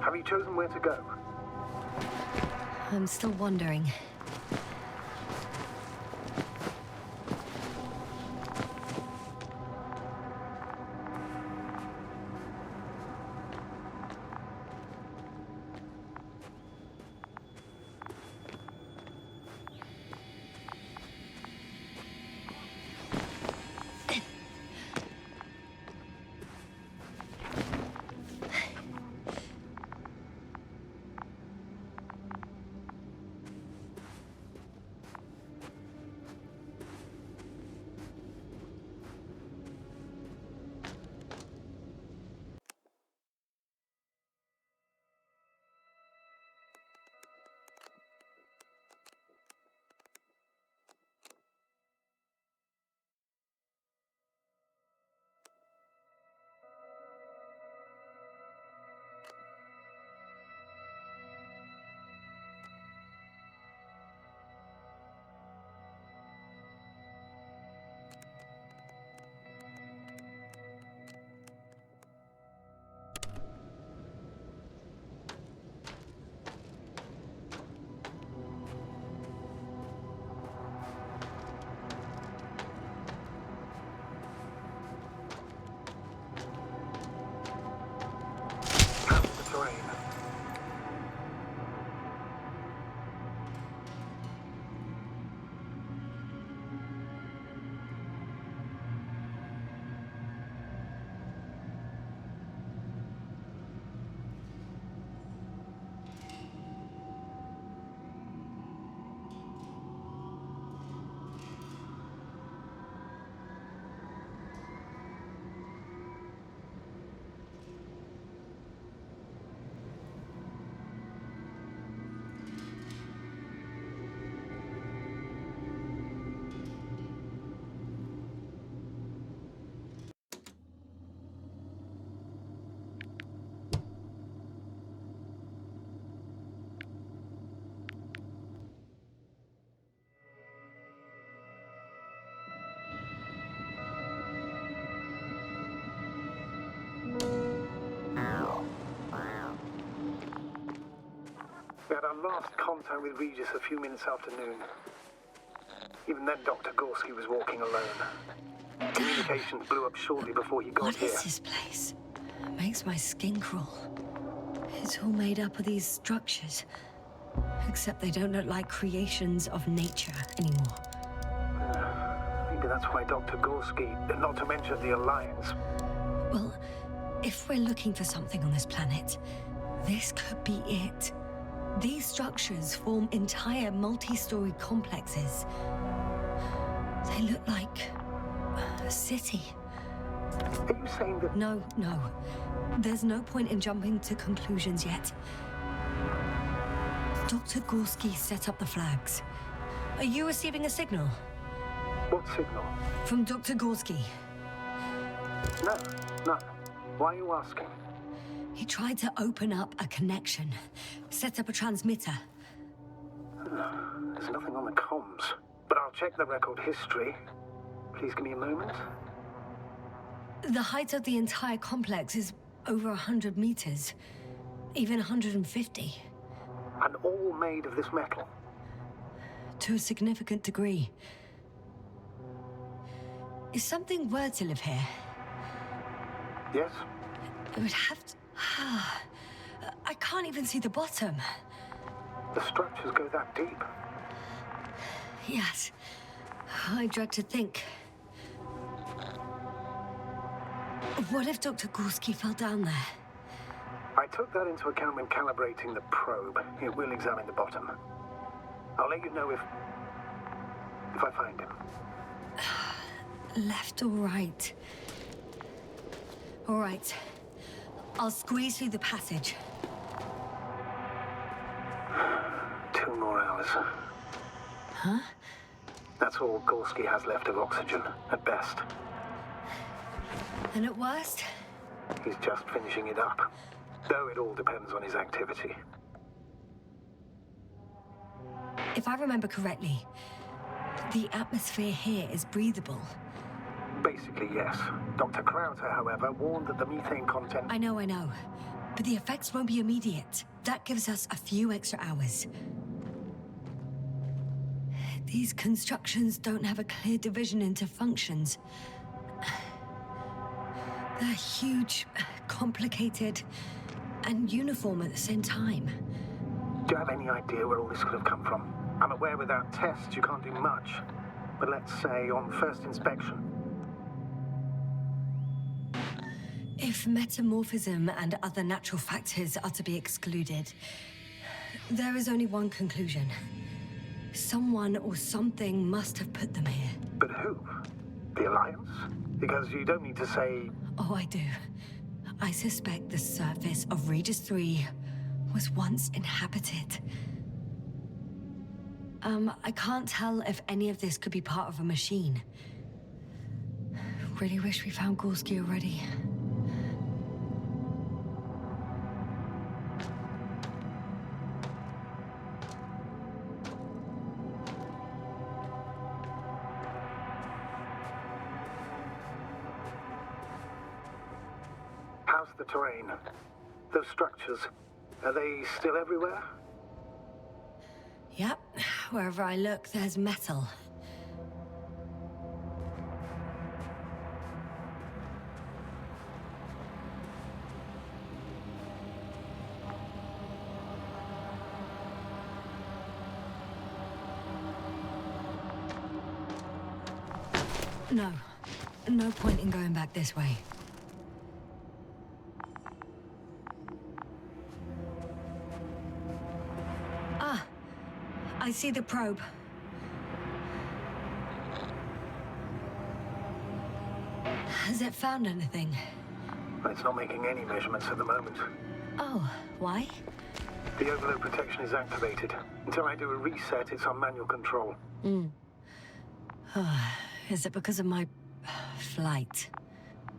Have you chosen where to go? I'm still wondering. We had our last contact with Regis a few minutes after noon. Even then, Dr. Gorski was walking alone. Communications blew up shortly before he got here. What is this place? It makes my skin crawl. It's all made up of these structures. Except they don't look like creations of nature anymore. Maybe that's why Dr. Gorski, not to mention the Alliance. Well, if we're looking for something on this planet, this could be it. These structures form entire multi-story complexes. They look like a city. Are you saying that... No. There's no point in jumping to conclusions yet. Dr. Gorski set up the flags. Are you receiving a signal? What signal? From Dr. Gorski. No. Why are you asking? He tried to open up a connection, set up a transmitter. There's nothing on the comms, but I'll check the record history. Please give me a moment. The height of the entire complex is over 100 meters, even 150. And all made of this metal? To a significant degree. If something were to live here... Yes? It would have to... I can't even see the bottom. The structures go that deep? Yes. I dread to think. What if Dr. Gorski fell down there? I took that into account when calibrating the probe. It will examine the bottom. I'll let you know if I find him. Left or right? All right. I'll squeeze through the passage. 2 more hours. Huh? That's all Gorski has left of oxygen, at best. And at worst? He's just finishing it up. Though it all depends on his activity. If I remember correctly, the atmosphere here is breathable. Basically, yes. Dr. Krauter, however, warned that the methane content... I know. But the effects won't be immediate. That gives us a few extra hours. These constructions don't have a clear division into functions. They're huge, complicated, and uniform at the same time. Do you have any idea where all this could have come from? I'm aware without tests you can't do much. But let's say on first inspection. If metamorphism and other natural factors are to be excluded, there is only one conclusion. Someone or something must have put them here. But who? The Alliance? Because you don't need to say... Oh, I do. I suspect the surface of Regis 3 was once inhabited. I can't tell if any of this could be part of a machine. Really wish we found Gorski already. How's the terrain? Those structures, are they still everywhere? Yep. Wherever I look, there's metal. No. No point in going back this way. Ah! I see the probe. Has it found anything? It's not making any measurements at the moment. Oh, why? The overload protection is activated. Until I do a reset, it's on manual control. Is it because of my flight?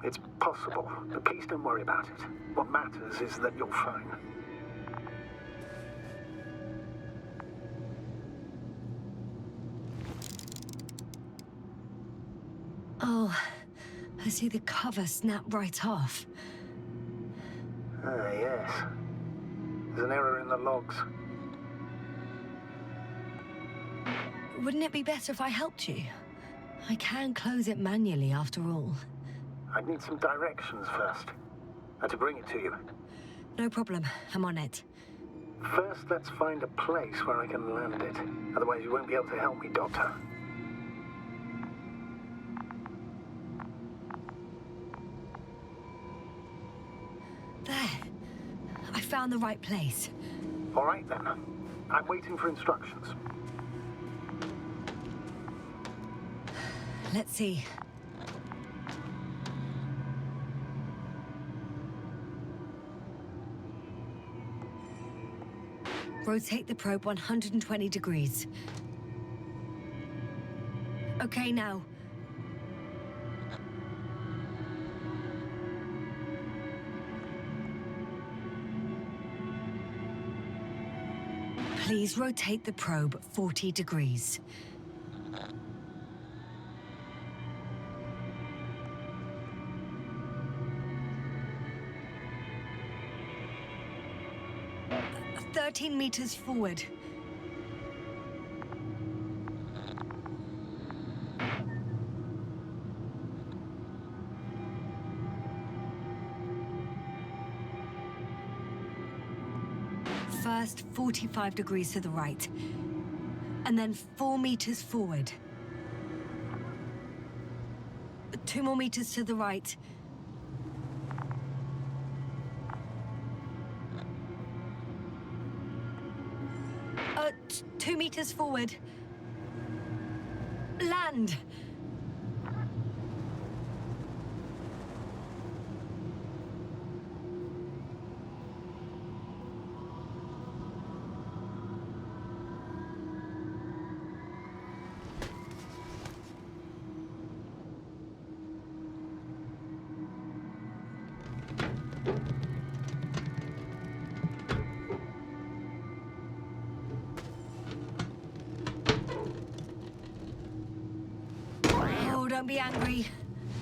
It's possible, but please don't worry about it. What matters is that you're fine. Oh, I see the cover snap right off. Ah, yes. There's an error in the logs. Wouldn't it be better if I helped you? I can close it manually after all. I'd need some directions first. To bring it to you. No problem. I'm on it. First, let's find a place where I can land it. Otherwise, you won't be able to help me, Doctor. There. I found the right place. All right, then. I'm waiting for instructions. Let's see. Rotate the probe 120 degrees. Okay, now. Please rotate the probe 40 degrees. "13 meters forward." First, 45 degrees to the right. And then 4 meters forward. 2 more meters to the right. T 2 meters forward. Land! Oh, don't be angry.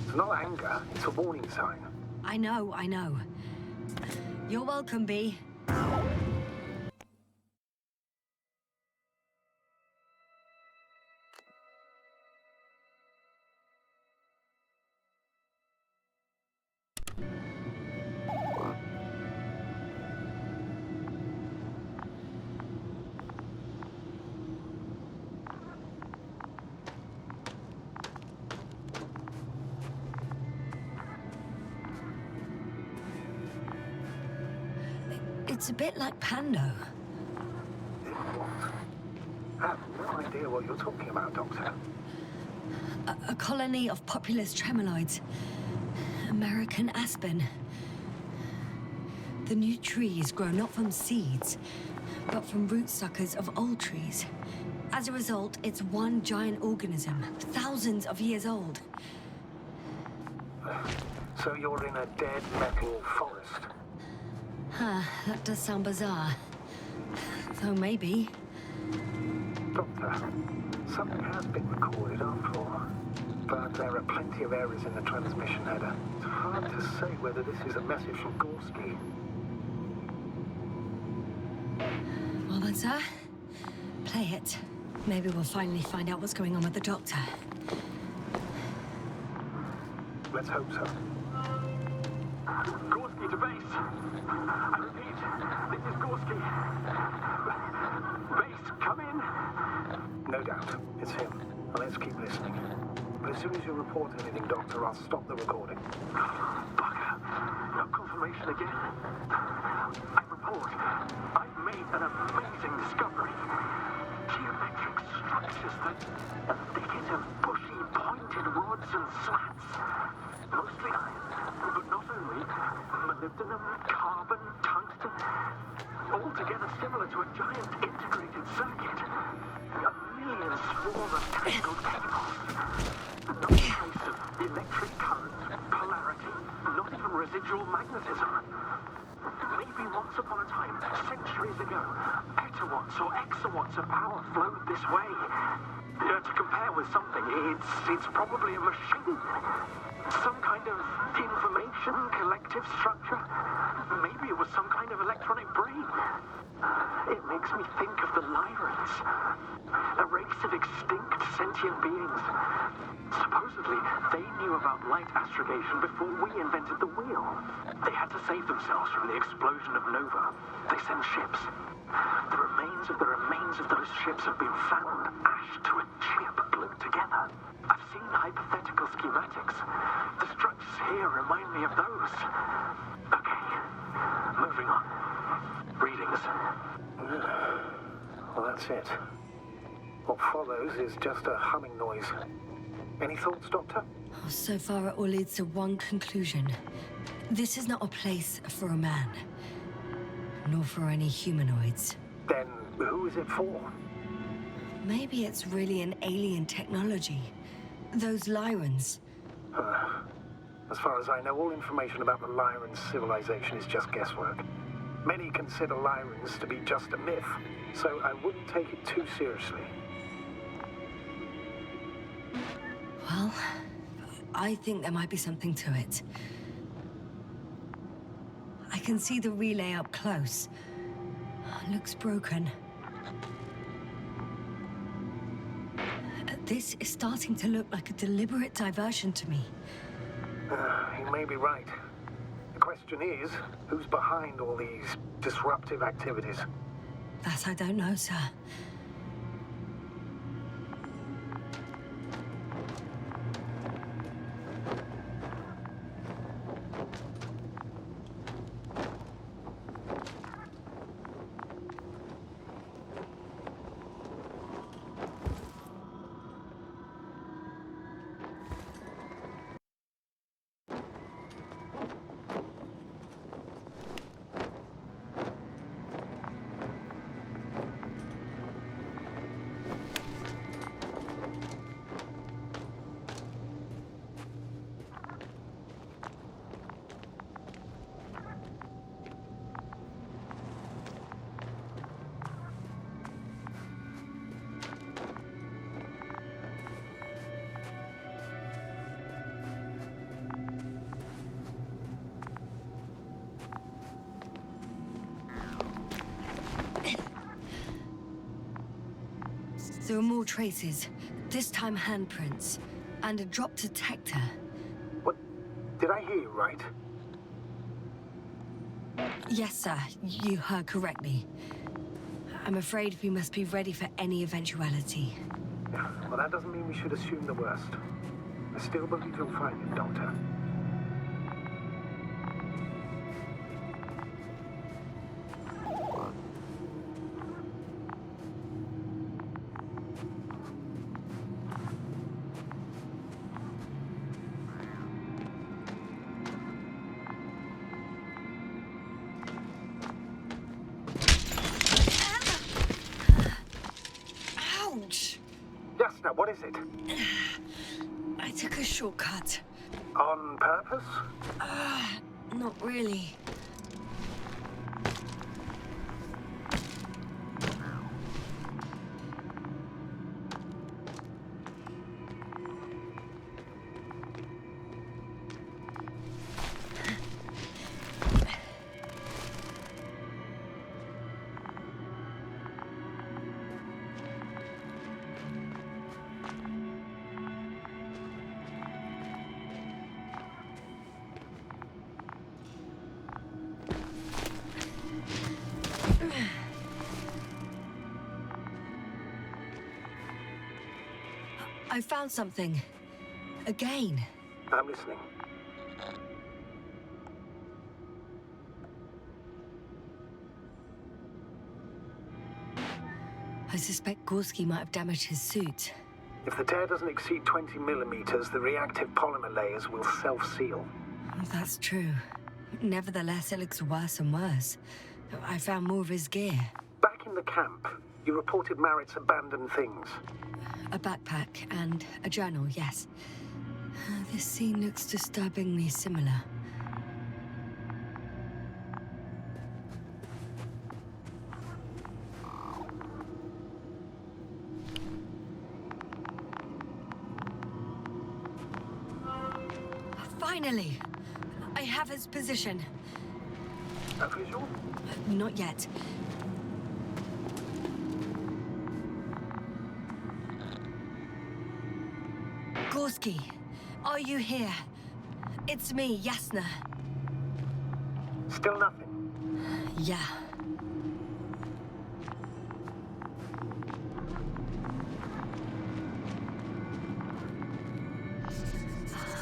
It's not anger, it's a warning sign. I know, I know. You're welcome, Bee. It's a bit like Pando. What? I have no idea what you're talking about, Doctor. A colony of populous tremoloids. American aspen. The new trees grow not from seeds, but from rootsuckers of old trees. As a result, it's one giant organism, thousands of years old. So you're in a dead metal forest? Huh, that does sound bizarre. Though maybe. Doctor, something has been recorded after all. But there are plenty of errors in the transmission header. It's hard to say whether this is a message from Gorski. Well then, sir, play it. Maybe we'll finally find out what's going on with the doctor. Let's hope so. Gorski to base. I repeat, this is Gorski. Base, come in. No doubt, it's him. Well, let's keep listening. But as soon as you report anything, Doctor, I'll stop the recording. Bugger. No confirmation again. I report. I've made an amazing discovery. Geometric structures that are thicket of bushy, pointed rods and slats. Mostly iron, but not only. Molybdenum, carbon, tungsten. Altogether similar to a giant integrated circuit. A million swarm of tangled cables. No trace of electric current, polarity, not even residual magnetism. Maybe once upon a time, centuries ago, petawatts or exawatts of power flowed this way. To compare with something, it's probably a machine. Some kind of information collective structure. Maybe it was some kind of electronic brain. It makes me think of the Lyrans, a race of extinct sentient beings. Supposedly, they knew about light astrogation before we invented the wheel. They had to save themselves from the explosion of Nova. They send ships. The remains of those ships have been found, ashed to a chip glued together. I've seen hypothetical schematics. The structures here remind me of those. Okay, moving on. Readings. Well, that's it. What follows is just a humming noise. Any thoughts, Doctor? So far, it all leads to one conclusion. This is not a place for a man. Nor for any humanoids. Then who is it for? Maybe it's really an alien technology. Those Lyrans. As far as I know, all information about the Lyran civilization is just guesswork. Many consider Lyrans to be just a myth, so I wouldn't take it too seriously. Well, I think there might be something to it. I can see the relay up close. Looks broken. This is starting to look like a deliberate diversion to me. You may be right. The question is, who's behind all these disruptive activities? That I don't know, sir. There are more traces, this time handprints, and a drop detector. What? Did I hear you right? Yes, sir, you heard correctly. I'm afraid we must be ready for any eventuality. Yeah, well, that doesn't mean we should assume the worst. I still believe you'll find it, Doctor. Ouch! Jasna, what is it? I took a shortcut. On purpose? Not really. I found something. Again. I'm listening. I suspect Gorski might have damaged his suit. If the tear doesn't exceed 20 millimeters, the reactive polymer layers will self-seal. That's true. Nevertheless, it looks worse and worse. I found more of his gear. Back in the camp, you reported Marrett's abandoned things. A backpack and a journal, yes. This scene looks disturbingly similar. Finally! I have his position. A visual? Not yet. Gorski, are you here? It's me, Jasna. Still nothing. Yeah.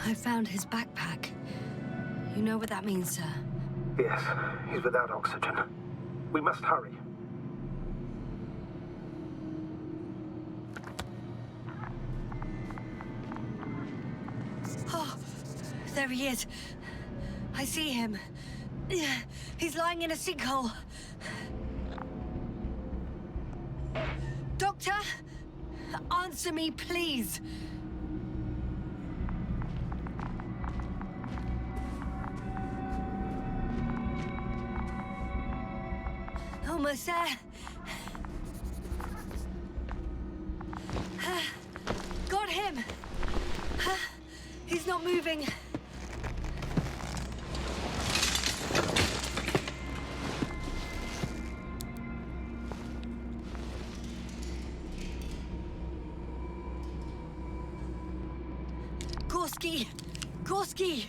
I found his backpack. You know what that means, sir? Yes, he's without oxygen. We must hurry. Oh, there he is. I see him. He's lying in a sinkhole. Doctor, answer me, please. Almost there. Got him. He's not moving. Gorski! Gorski!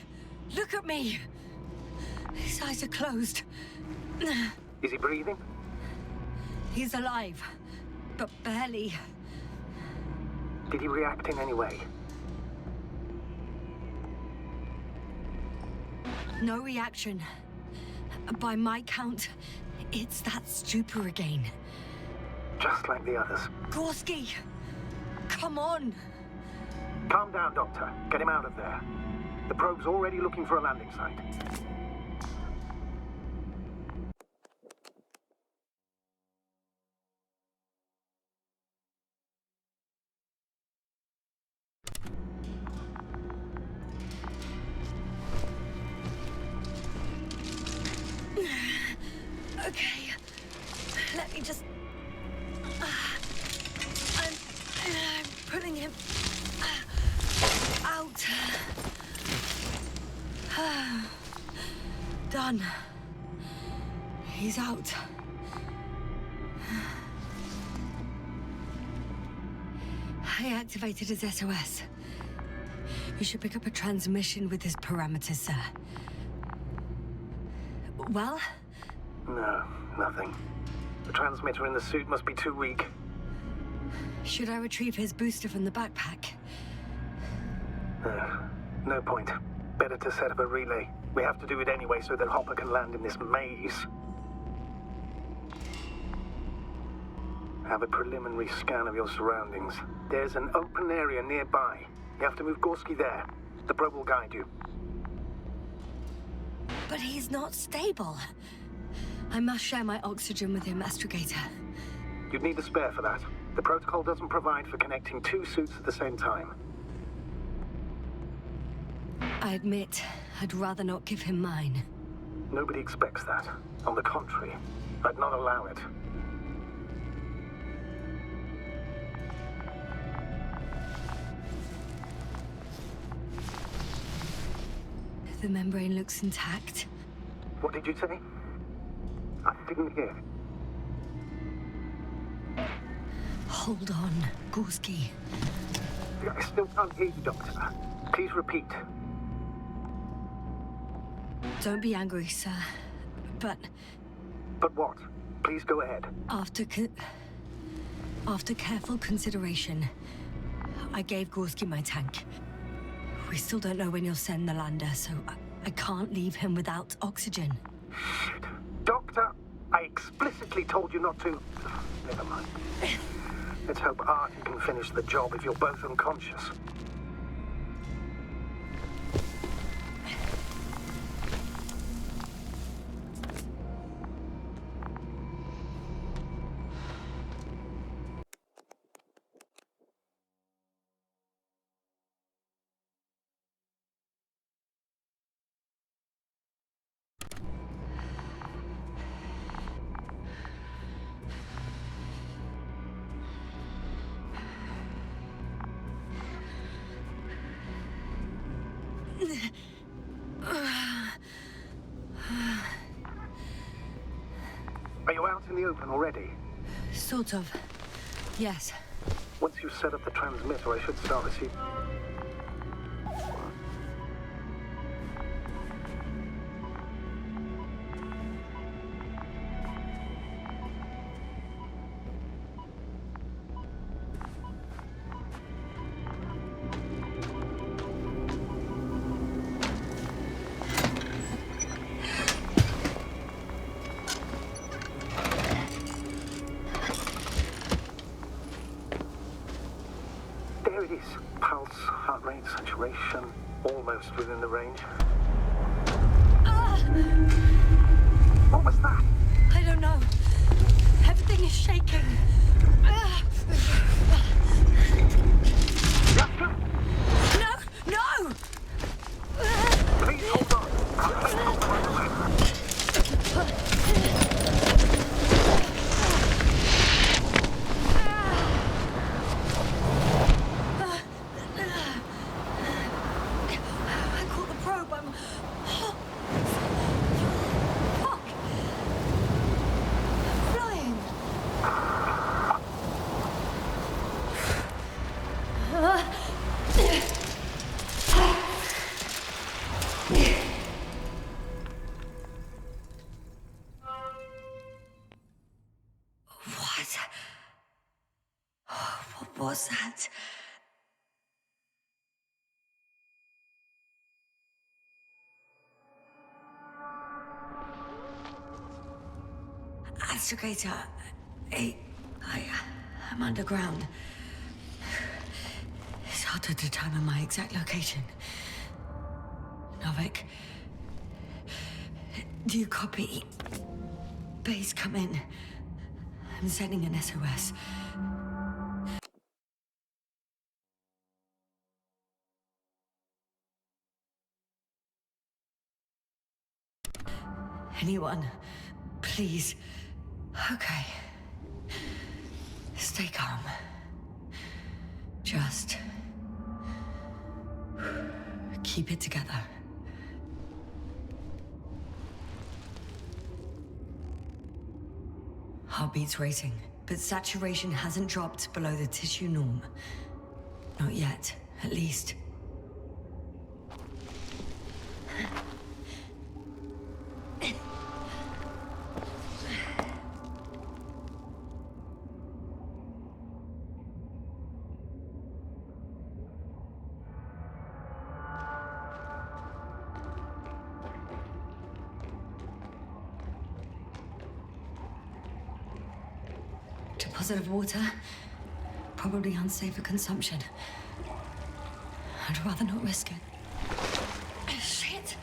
Look at me! His eyes are closed. Is he breathing? He's alive, but barely. Did he react in any way? No reaction. By my count, it's that stupor again. Just like the others. Gorski! Come on! Calm down, Doctor. Get him out of there. The probe's already looking for a landing site. Okay, let me just... I'm putting him out. Done. He's out. I activated his SOS. You should pick up a transmission with his parameters, sir. Well? No, nothing. The transmitter in the suit must be too weak. Should I retrieve his booster from the backpack? No point. Better to set up a relay. We have to do it anyway so that Hopper can land in this maze. Have a preliminary scan of your surroundings. There's an open area nearby. You have to move Gorski there. The probe will guide you. But he's not stable. I must share my oxygen with him, Astrogator. You'd need a spare for that. The protocol doesn't provide for connecting two suits at the same time. I admit, I'd rather not give him mine. Nobody expects that. On the contrary, I'd not allow it. The membrane looks intact. What did you say? I didn't hear. Hold on, Gorski. I still can't hear you, Doctor. Please repeat. Don't be angry, sir. But But what? Please go ahead. after careful consideration, I gave Gorski my tank. We still don't know when you'll send the lander, so I can't leave him without oxygen. Shit. Doctor, I explicitly told you not to. Never mind. Let's hope Artie can finish the job if you're both unconscious. Are you out in the open already? Sort of. Yes. Once you've set up the transmitter, I should start receiving. There it is. Pulse, heart rate, saturation, almost within the range. What was that? I don't know. Everything is shaking. No! No! Please hold on. I'll take you right away. I caught the probe. I'm... Fuck! Flying! What? What was that? Astrogator, I'm underground. It's hard to determine my exact location. Novik, do you copy? Base, come in. I'm sending an SOS. Anyone, please. Okay. Stay calm. Just keep it together. Heartbeat's racing, but saturation hasn't dropped below the tissue norm. Not yet, at least. Deposit of water, probably unsafe for consumption. I'd rather not risk it. Shit!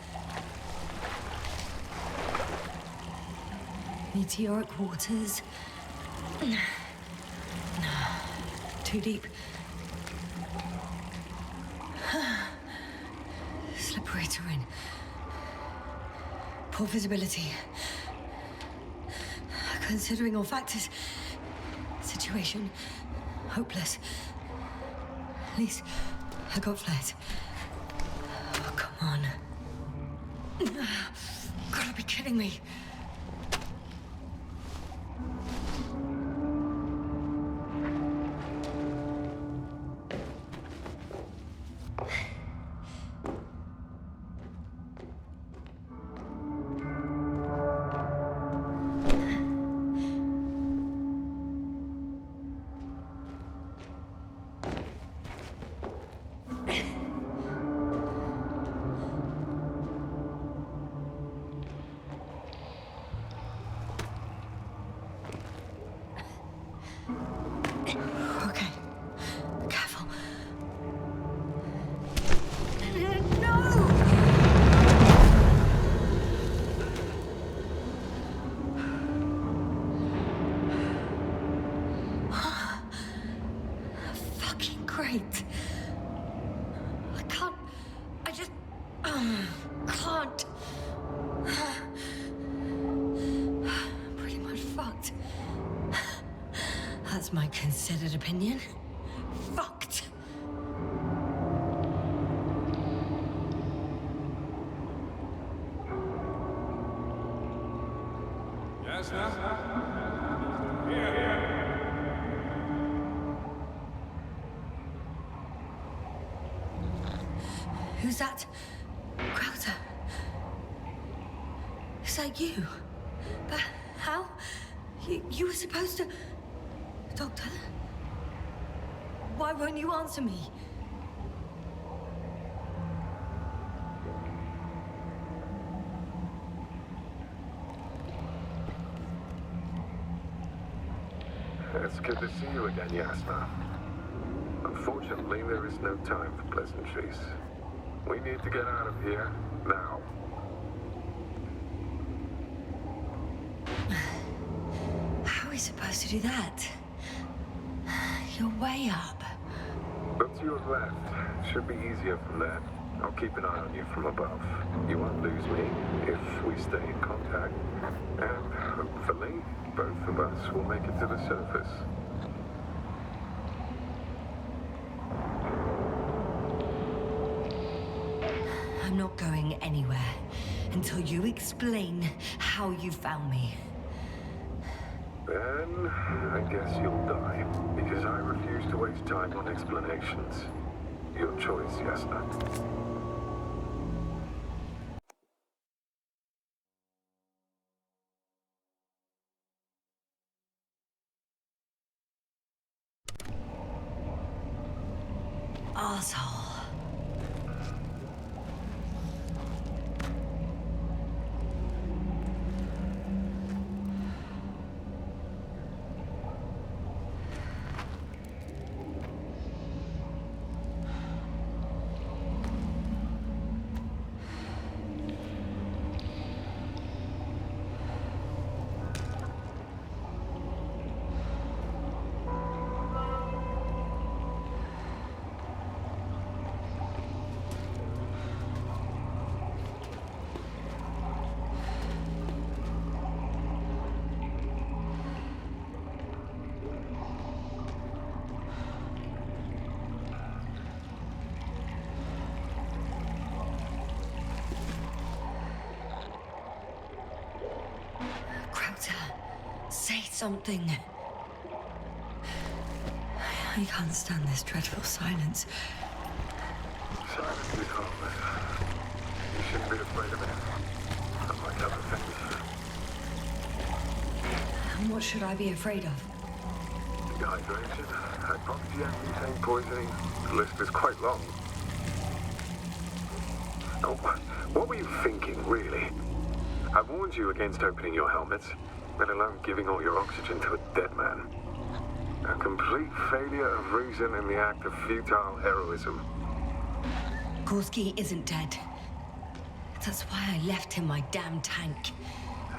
Meteoric waters. Too deep. Slippery terrain. Poor visibility. Considering all factors, situation hopeless. At least I got flares. Oh, come on. Gotta be kidding me. Okay. Careful. No! Fucking great. I just can't. Pretty much fucked. That's my considered opinion. Fucked. Yes, Here. Who's that? Crowther. Is that you? But how? You were supposed to... Doctor? Why won't you answer me? It's good to see you again, Yasna. Unfortunately, there is no time for pleasantries. We need to get out of here, now. How are we supposed to do that? You're way up. Look to your left. Should be easier from there. I'll keep an eye on you from above. You won't lose me if we stay in contact. And hopefully, both of us will make it to the surface. I'm not going anywhere until you explain how you found me. Then, I guess you'll die, because I refuse to waste time on explanations. Your choice, Yasna. Arsehole. Say something. I can't stand this dreadful silence. Silence is harmless. You shouldn't be afraid of it. Unlike other things. And what should I be afraid of? Dehydration, hypoxia, butane poisoning. The list is quite long. Oh, what were you thinking, really? I warned you against opening your helmets, let alone giving all your oxygen to a dead man. A complete failure of reason in the act of futile heroism. Gorski isn't dead. That's why I left him my damn tank.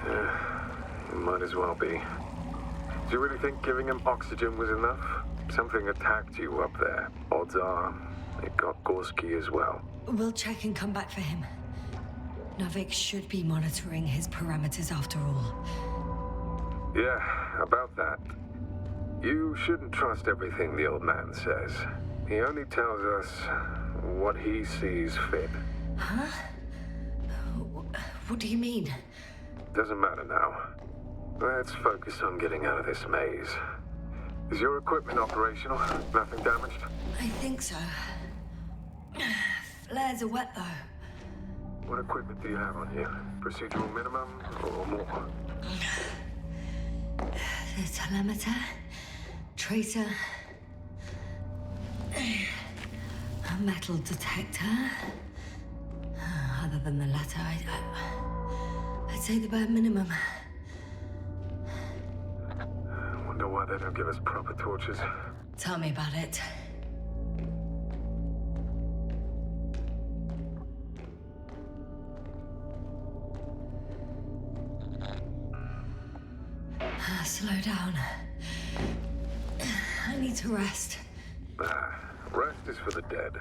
It might as well be. Do you really think giving him oxygen was enough? Something attacked you up there. Odds are, it got Gorski as well. We'll check and come back for him. Novik should be monitoring his parameters after all. Yeah, about that. You shouldn't trust everything the old man says. He only tells us what he sees fit. Huh? What do you mean? Doesn't matter now. Let's focus on getting out of this maze. Is your equipment operational? Nothing damaged? I think so. Flares are wet, though. What equipment do you have on you? Procedural minimum or more? The telemeter, tracer, a metal detector. Other than the latter, I'd say the bare minimum. I wonder why they don't give us proper torches. Tell me about it. Slow down. I need to rest. Rest is for the dead.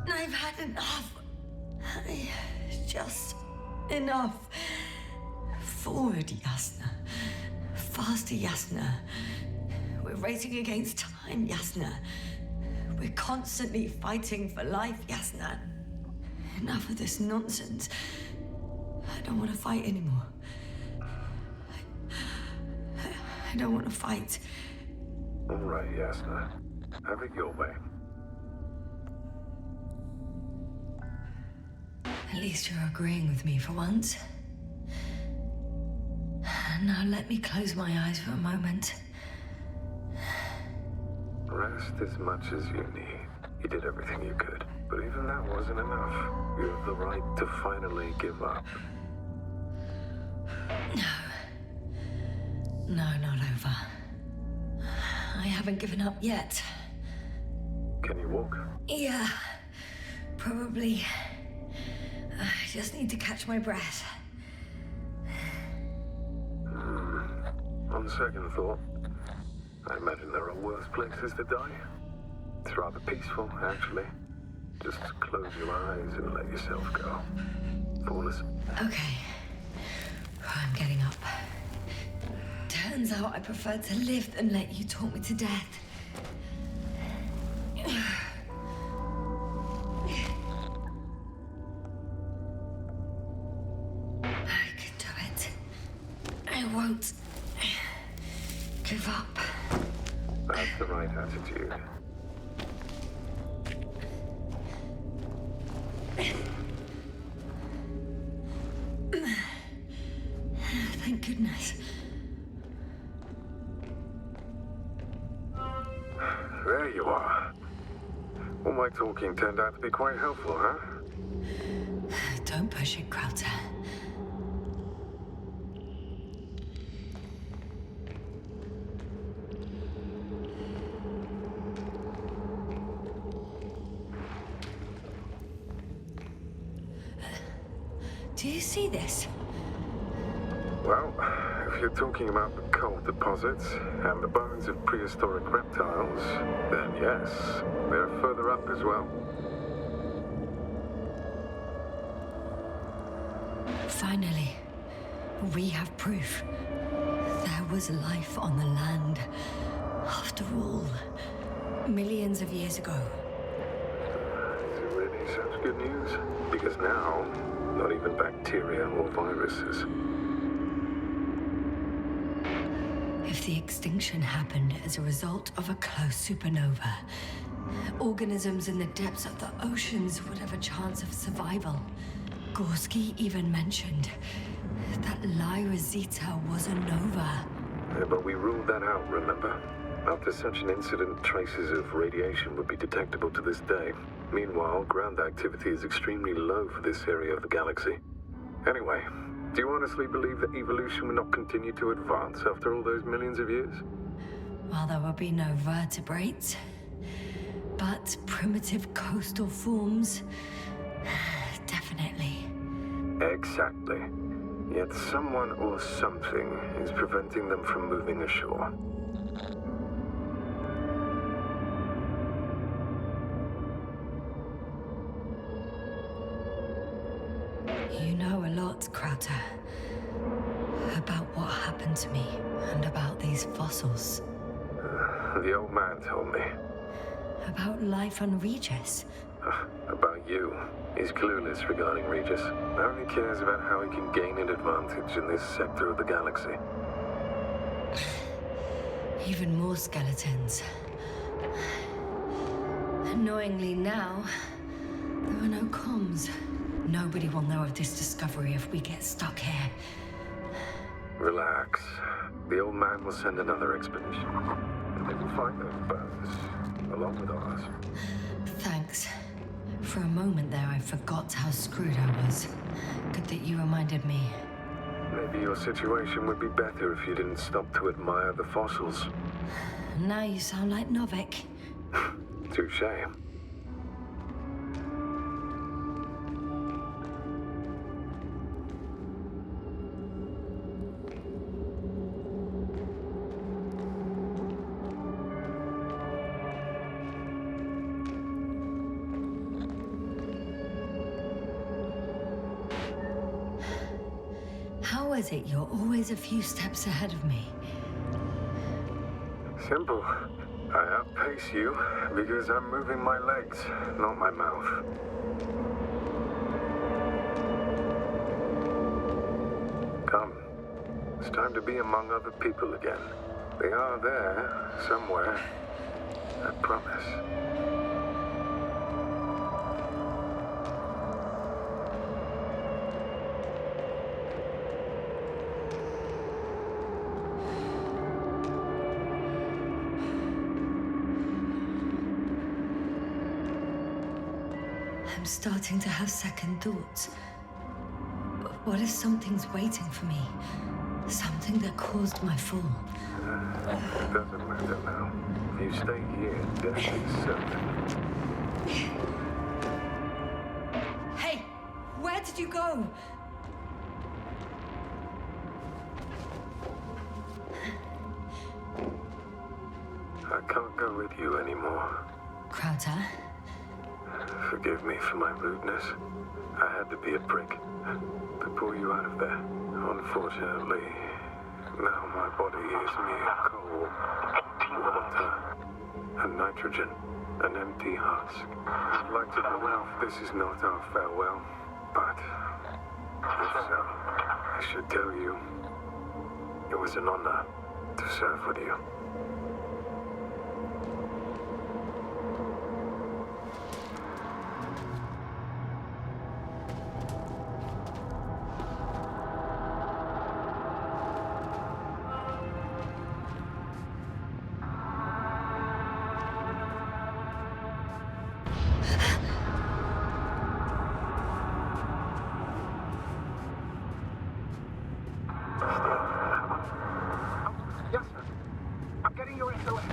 I've had enough. Just enough. Forward, Yasna. Faster, Yasna. We're racing against time, Yasna. We're constantly fighting for life, Yasna. Enough of this nonsense. I don't want to fight anymore. I don't want to fight. All right, Yasna. Have it your way. At least you're agreeing with me for once. Now let me close my eyes for a moment. Rest as much as you need. You did everything you could. But even that wasn't enough. You have the right to finally give up. No, not over. I haven't given up yet. Can you walk? Yeah, probably. I just need to catch my breath. On second thought, I imagine there are worse places to die. It's rather peaceful, actually. Just close your eyes and let yourself go. Fall asleep. Okay. I'm getting up. Turns out I prefer to live than let you talk me to death. I can do it. I won't give up. That's the right attitude. Thank goodness. There you are. All my talking turned out to be quite helpful, huh? Don't push it, Krauter. Do you see this? Well, if you're talking about the coal deposits and the bones of prehistoric reptiles, then yes, they're further up as well. Finally, we have proof. There was life on the land. After all, millions of years ago. good news? Because now, not even bacteria or viruses. If the extinction happened as a result of a close supernova, organisms in the depths of the oceans would have a chance of survival. Gorski even mentioned that Lyra Zeta was a nova. Yeah, but we ruled that out, remember? After such an incident, traces of radiation would be detectable to this day. Meanwhile, ground activity is extremely low for this area of the galaxy. Anyway, do you honestly believe that evolution will not continue to advance after all those millions of years? Well, there will be no vertebrates, but primitive coastal forms, definitely. Exactly. Yet someone or something is preventing them from moving ashore. You know a lot, Krauter. About what happened to me, and about these fossils. The old man told me. About life on Regis. About you. He's clueless regarding Regis. Only cares about how he can gain an advantage in this sector of the galaxy. Even more skeletons. Annoyingly now, there are no comms. Nobody will know of this discovery if we get stuck here. Relax. The old man will send another expedition. And they will find those bones, along with ours. Thanks. For a moment there, I forgot how screwed I was. Good that you reminded me. Maybe your situation would be better if you didn't stop to admire the fossils. Now you sound like Novik. Touché. How is it you're always a few steps ahead of me? Simple. I outpace you because I'm moving my legs, not my mouth. Come. It's time to be among other people again. They are there, somewhere. I promise. I'm starting to have second thoughts. What if something's waiting for me? Something that caused my fall? It doesn't matter now. If you stay here, death is certain. Hey! Where did you go? I can't go with you anymore. Krauter? Forgive me for my rudeness. I had to be a prick to pull you out of there. Unfortunately, now my body is mere coal, water, and nitrogen, an empty husk. I'd like to believe this is not our farewell, but if so, I should tell you, it was an honor to serve with you. Yes, sir. I'm getting your SOS.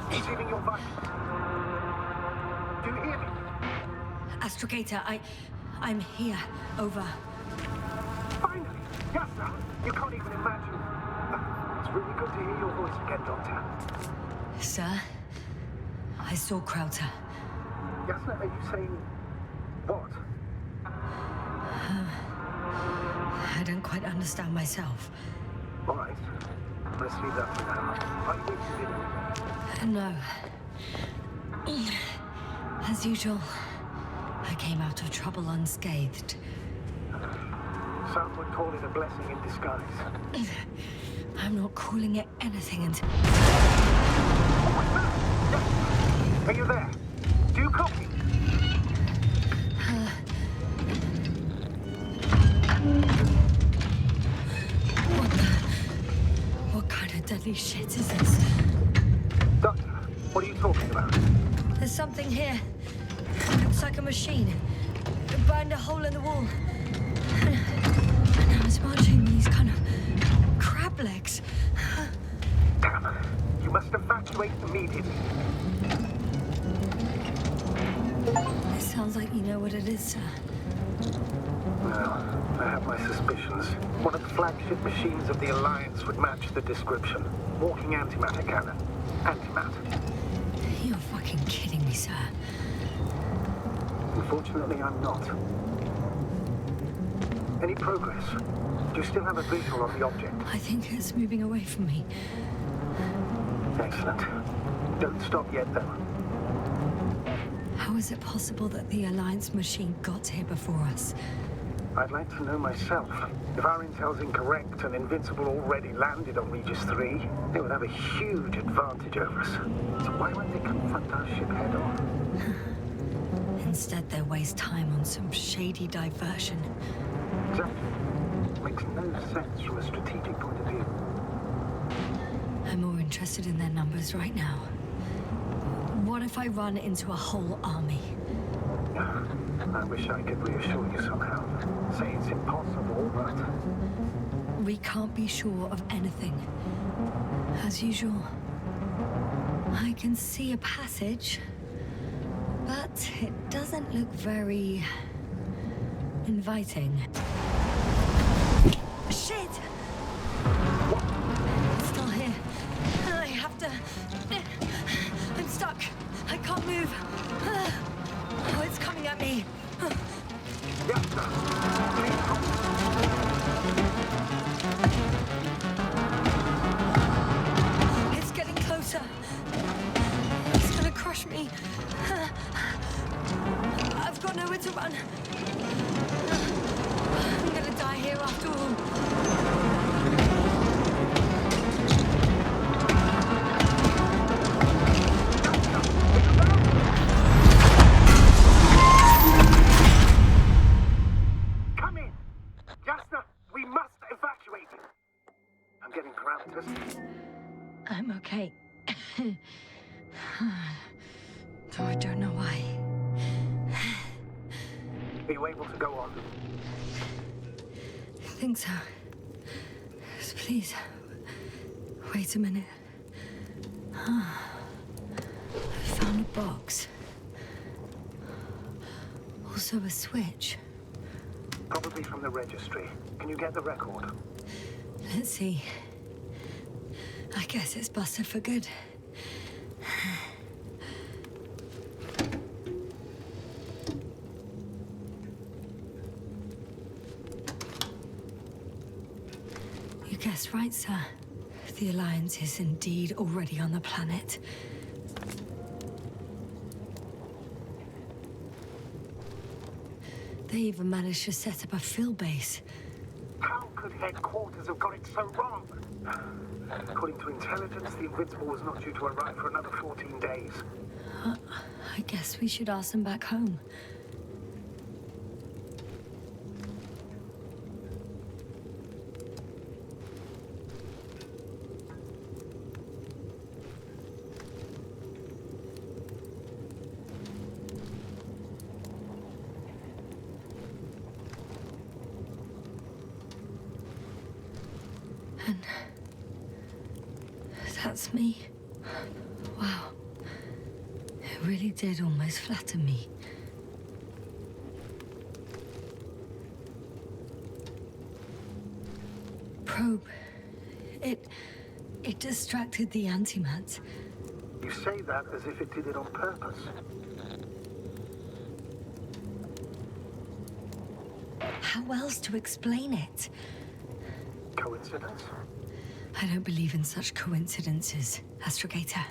Receiving your vitals. Do you hear me? Astrogator, I'm here. Over. Finally! Yes, sir. You can't even imagine. It's really good to hear your voice again, Doctor. Sir? I saw Krauter. Yes, sir. Are you saying what? I don't quite understand myself. All right. Let's leave that for now. Are you waiting for dinner? No. As usual, I I came out of trouble unscathed. Some would call it a blessing in disguise. I'm not calling it anything until... Are you there? Do you copy? What kind of deadly shit is this? Doctor, what are you talking about? There's something here. It looks like a machine. It burned a hole in the wall. And now it's marching with these kind of crab legs. Damn. You must evacuate immediately. It sounds like you know what it is, sir. Well, I have my suspicions. One of the flagship machines of the Alliance would match the description. Walking antimatter cannon. Antimatter. You're fucking kidding me, sir. Unfortunately, I'm not. Any progress? Do you still have a visual on the object? I think it's moving away from me. Excellent. Don't stop yet, though. How is it possible that the Alliance machine got here before us? I'd like to know myself. If our intel's incorrect and Invincible already landed on Regis 3, they would have a huge advantage over us. So why won't they confront our ship head on? Instead, they waste time on some shady diversion. Exactly. Makes no sense from a strategic point of view. I'm more interested in their numbers right now. What if I run into a whole army? I wish I could reassure you somehow. Say it's impossible, but... We can't be sure of anything. As usual. I can see a passage, but it doesn't look very... inviting. Shit! It's still here. I have to... I'm stuck. I can't move. Oh, it's coming at me. It's getting closer. It's gonna crush me. I've got nowhere to run. I'm gonna die here after all. I'm okay. Though I don't know why. Are you able to go on? I think so. Just please, wait a minute. I found a box. Also a switch. Probably from the registry. Can you get the record? Let's see. I guess it's busted for good. You guessed right, sir. The Alliance is indeed already on the planet. They even managed to set up a field base. How could headquarters have got it so wrong? According to intelligence, the Invincible was not due to arrive for another 14 days. I guess we should ask them back home. And that's me. Wow. It really did almost flatten me. Probe. It distracted the antimats. You say that as if it did it on purpose. How else to explain it? Coincidence? I don't believe in such coincidences, Astrogator.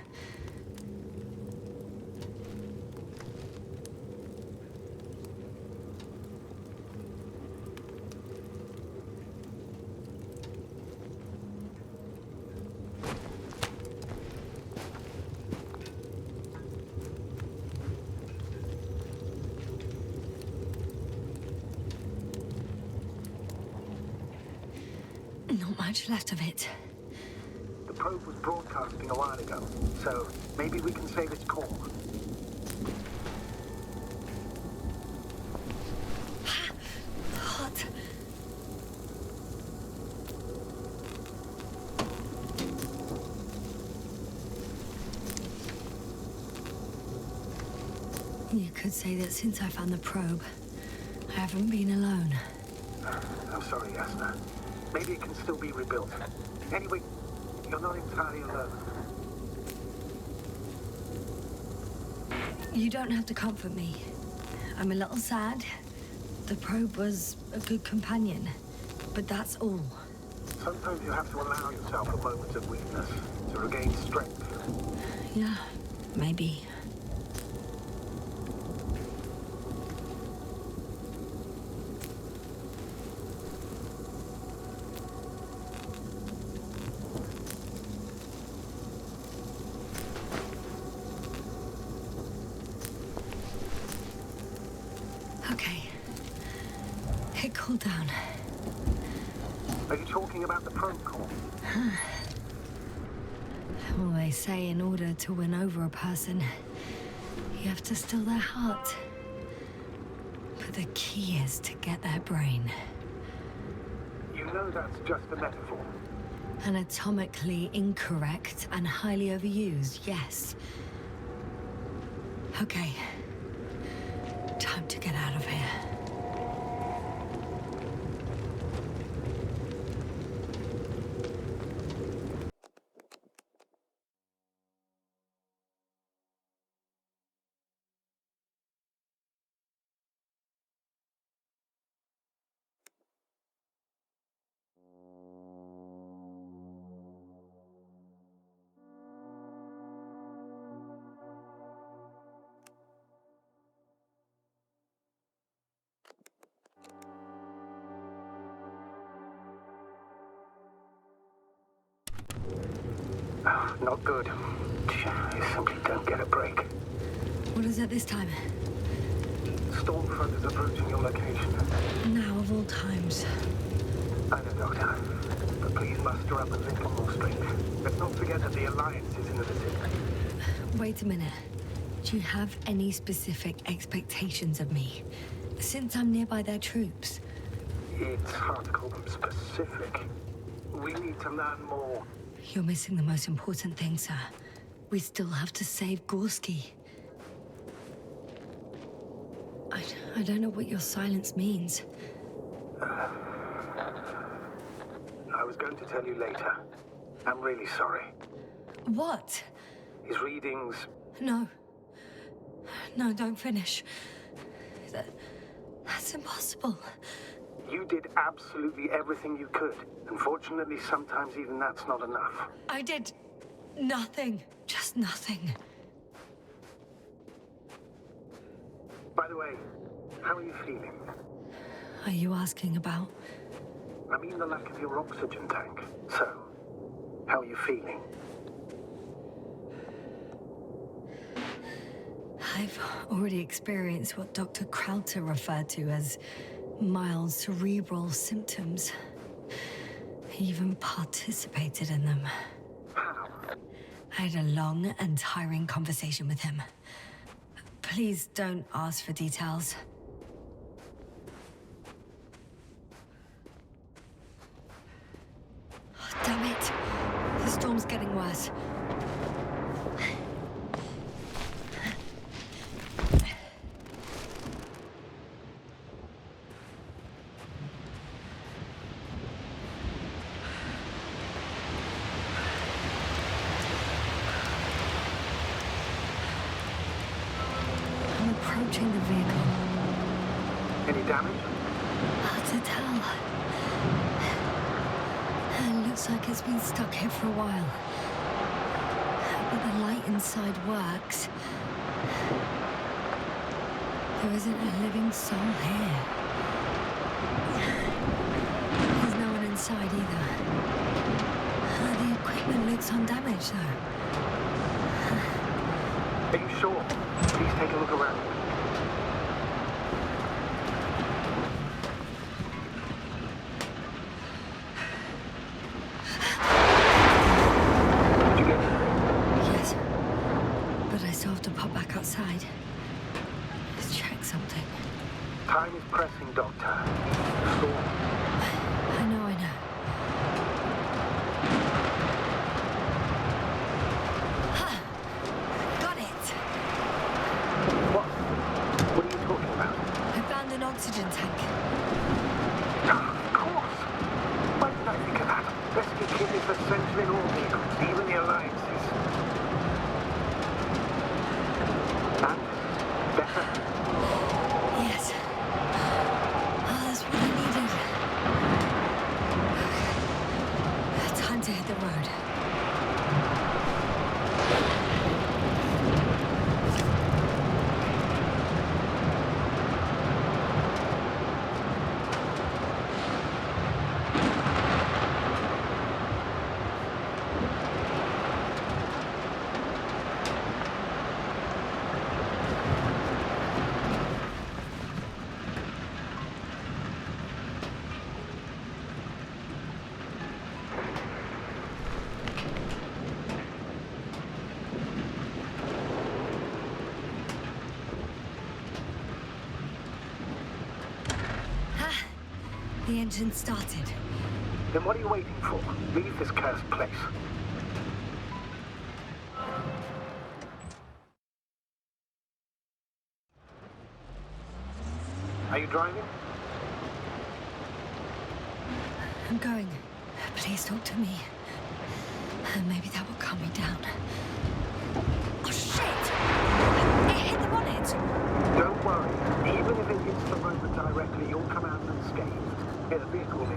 not much left of it. The probe was broadcasting a while ago, so maybe we can save its core. Hot. You could say that since I found the probe, I haven't been alone. I'm sorry, Yasna. Maybe it can still be rebuilt. Anyway, you're not entirely alone. You don't have to comfort me. I'm a little sad. The probe was a good companion, but that's all. Sometimes you have to allow yourself a moment of weakness to regain strength. Yeah, maybe. Okay. It cooled down. Are you talking about the probe core? Well, they say in order to win over a person, you have to steal their heart. But the key is to get their brain. You know that's just a metaphor. Anatomically incorrect and highly overused, yes. Okay. Time to get out of here. Oh, not good. You simply don't get a break. What is it this time? Stormfront is approaching your location. Now of all times. I know, Doctor. But please muster up a little more strength. Let's not forget that the Alliance is in the vicinity. Wait a minute. Do you have any specific expectations of me? Since I'm nearby their troops. It's hard to call them specific. We need to learn more. You're missing the most important thing, sir. We still have to save Gorski. I don't know what your silence means. I was going to tell you later. I'm really sorry. What? His readings... No. No, don't finish. That's impossible. You did absolutely everything you could. Unfortunately, sometimes even that's not enough. I did nothing. Just nothing. By the way, how are you feeling? Are you asking about? I mean the lack of your oxygen tank. So, how are you feeling? I've already experienced what Dr. Krauter referred to as mild cerebral symptoms. He even participated in them. How? I had a long and tiring conversation with him. Please don't ask for details. Oh, damn it! The storm's getting worse. Approaching the vehicle. Any damage? Hard to tell. It looks like it's been stuck here for a while. But the light inside works. There isn't a living soul here. There's no one inside either. The equipment looks undamaged, though. Are you sure? Please take a look around. got to pop back outside. Let's check something. Time is pressing, Doctor. Storm. I know. Got it! What? What are you talking about? I found an oxygen tank. Of course! Why did I think of that? Rescue kit is essential in all vehicles, even the Alliances. And? Better? Yes. Oh, that's what I needed. Time to hit the road. The engine started. Then what are you waiting for? Leave this cursed place. Are you driving? I'm going. Please talk to me. Maybe that will calm me down. Oh, shit! It hit the bonnet! Don't worry. Even if it hits the rover directly, you'll come out unscathed. Yeah, the vehicle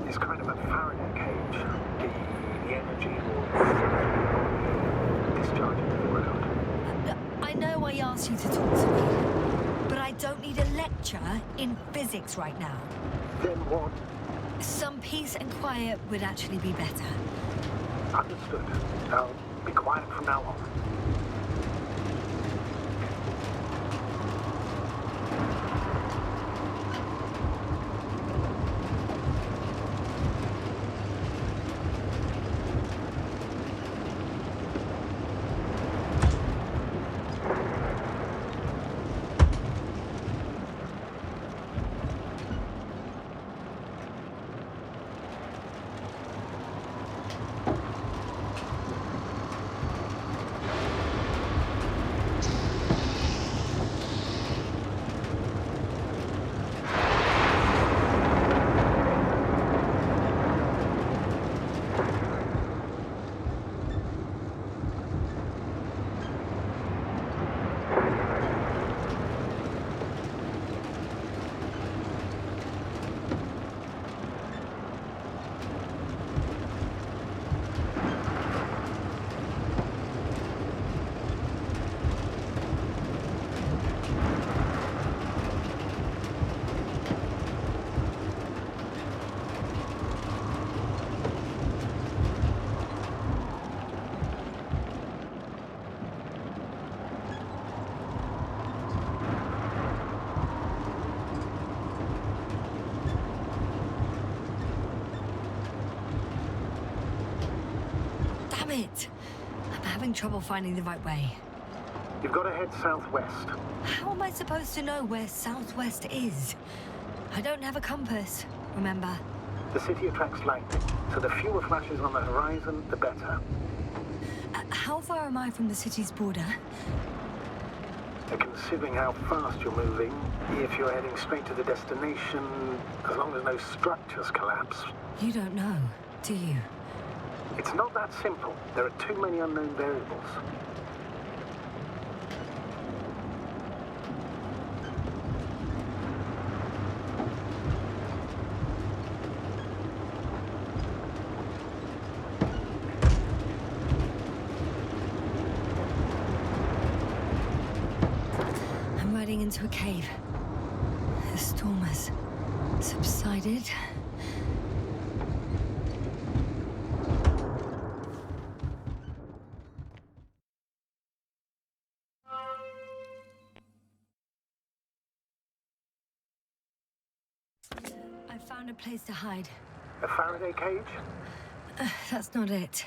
is kind of a Faraday cage. The energy will discharge into the ground. I know I asked you to talk to me, but I don't need a lecture in physics right now. Then what? Some peace and quiet would actually be better. Understood. I'll be quiet from now on. It. I'm having trouble finding the right way. You've got to head southwest. How am I supposed to know where southwest is? I don't have a compass, remember? The city attracts lightning, so the fewer flashes on the horizon, the better. How far am I from the city's border? Considering how fast you're moving, if you're heading straight to the destination, as long as no structures collapse. You don't know, do you? It's not that simple. There are too many unknown variables. I'm riding into a cave. The storm has subsided. I found a place to hide. A Faraday cage? That's not it.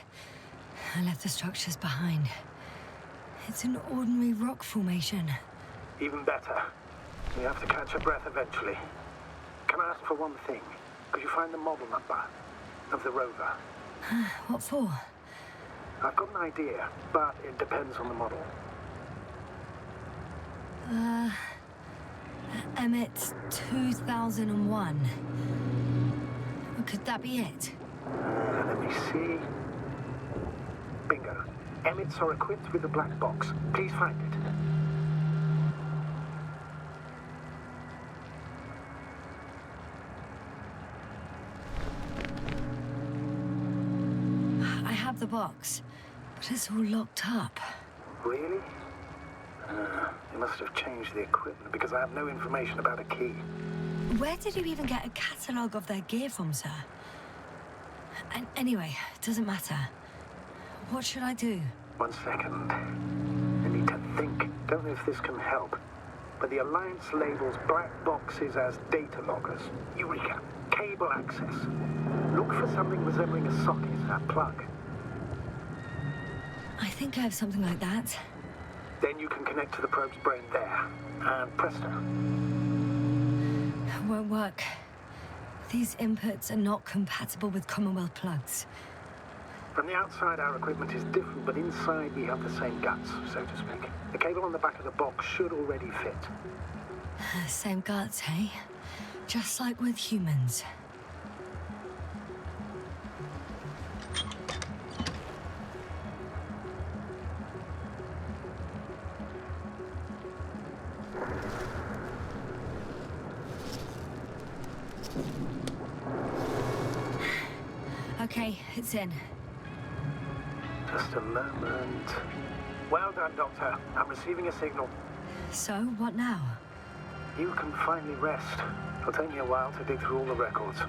I left the structures behind. It's an ordinary rock formation. Even better. We have to catch our breath eventually. Can I ask for one thing? Could you find the model number of the rover? What for? I've got an idea, but it depends on the model. Emmett 2001. Could that be it? Let me see. Bingo. Emmets are equipped with a black box. Please find it. I have the box, but it's all locked up. Really? They must have changed the equipment because I have no information about a key. Where did you even get a catalogue of their gear from, sir? And anyway, it doesn't matter. What should I do? 1 second. I need to think. Don't know if this can help. But the Alliance labels black boxes as data loggers. Eureka. Cable access. Look for something resembling a socket, a plug. I think I have something like that. Then you can connect to the probe's brain there. And presto. Won't work. These inputs are not compatible with Commonwealth plugs. From the outside, our equipment is different, but inside we have the same guts, so to speak. The cable on the back of the box should already fit. Same guts, eh? Just like with humans. Okay, it's in. Just a moment. Well done, Doctor. I'm receiving a signal. So, what now? You can finally rest. It'll take me a while to dig through all the records.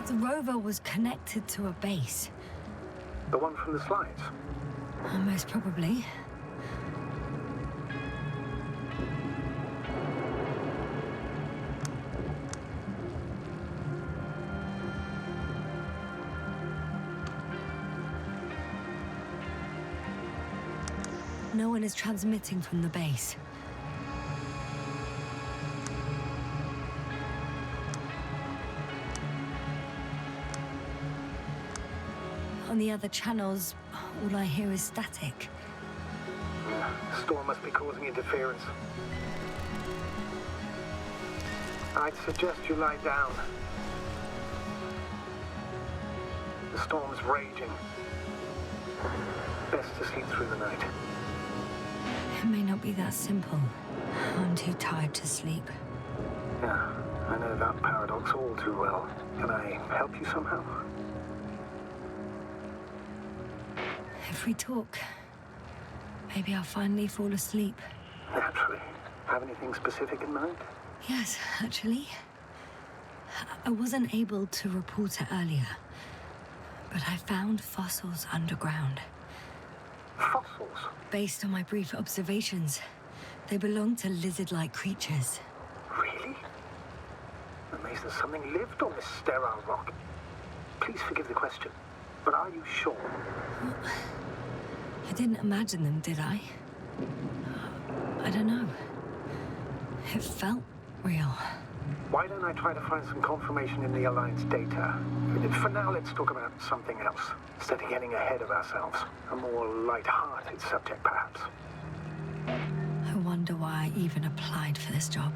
The rover was connected to a base. The one from the slides? Most probably. No one is transmitting from the base. On the other channels, all I hear is static. The storm must be causing interference. I'd suggest you lie down. The storm's raging. Best to sleep through the night. It may not be that simple. I'm too tired to sleep. Yeah, I know that paradox all too well. Can I help you somehow? If we talk, maybe I'll finally fall asleep. Naturally. Have anything specific in mind? Yes, actually. I wasn't able to report it earlier, but I found fossils underground. Fossils? Based on my brief observations, they belong to lizard-like creatures. Really? I'm amazed that something lived on this sterile rock. Please forgive the question, but are you sure? I didn't imagine them, did I? I don't know. It felt real. Why don't I try to find some confirmation in the Alliance data? For now, let's talk about something else, instead of getting ahead of ourselves. A more light-hearted subject, perhaps. I wonder why I even applied for this job.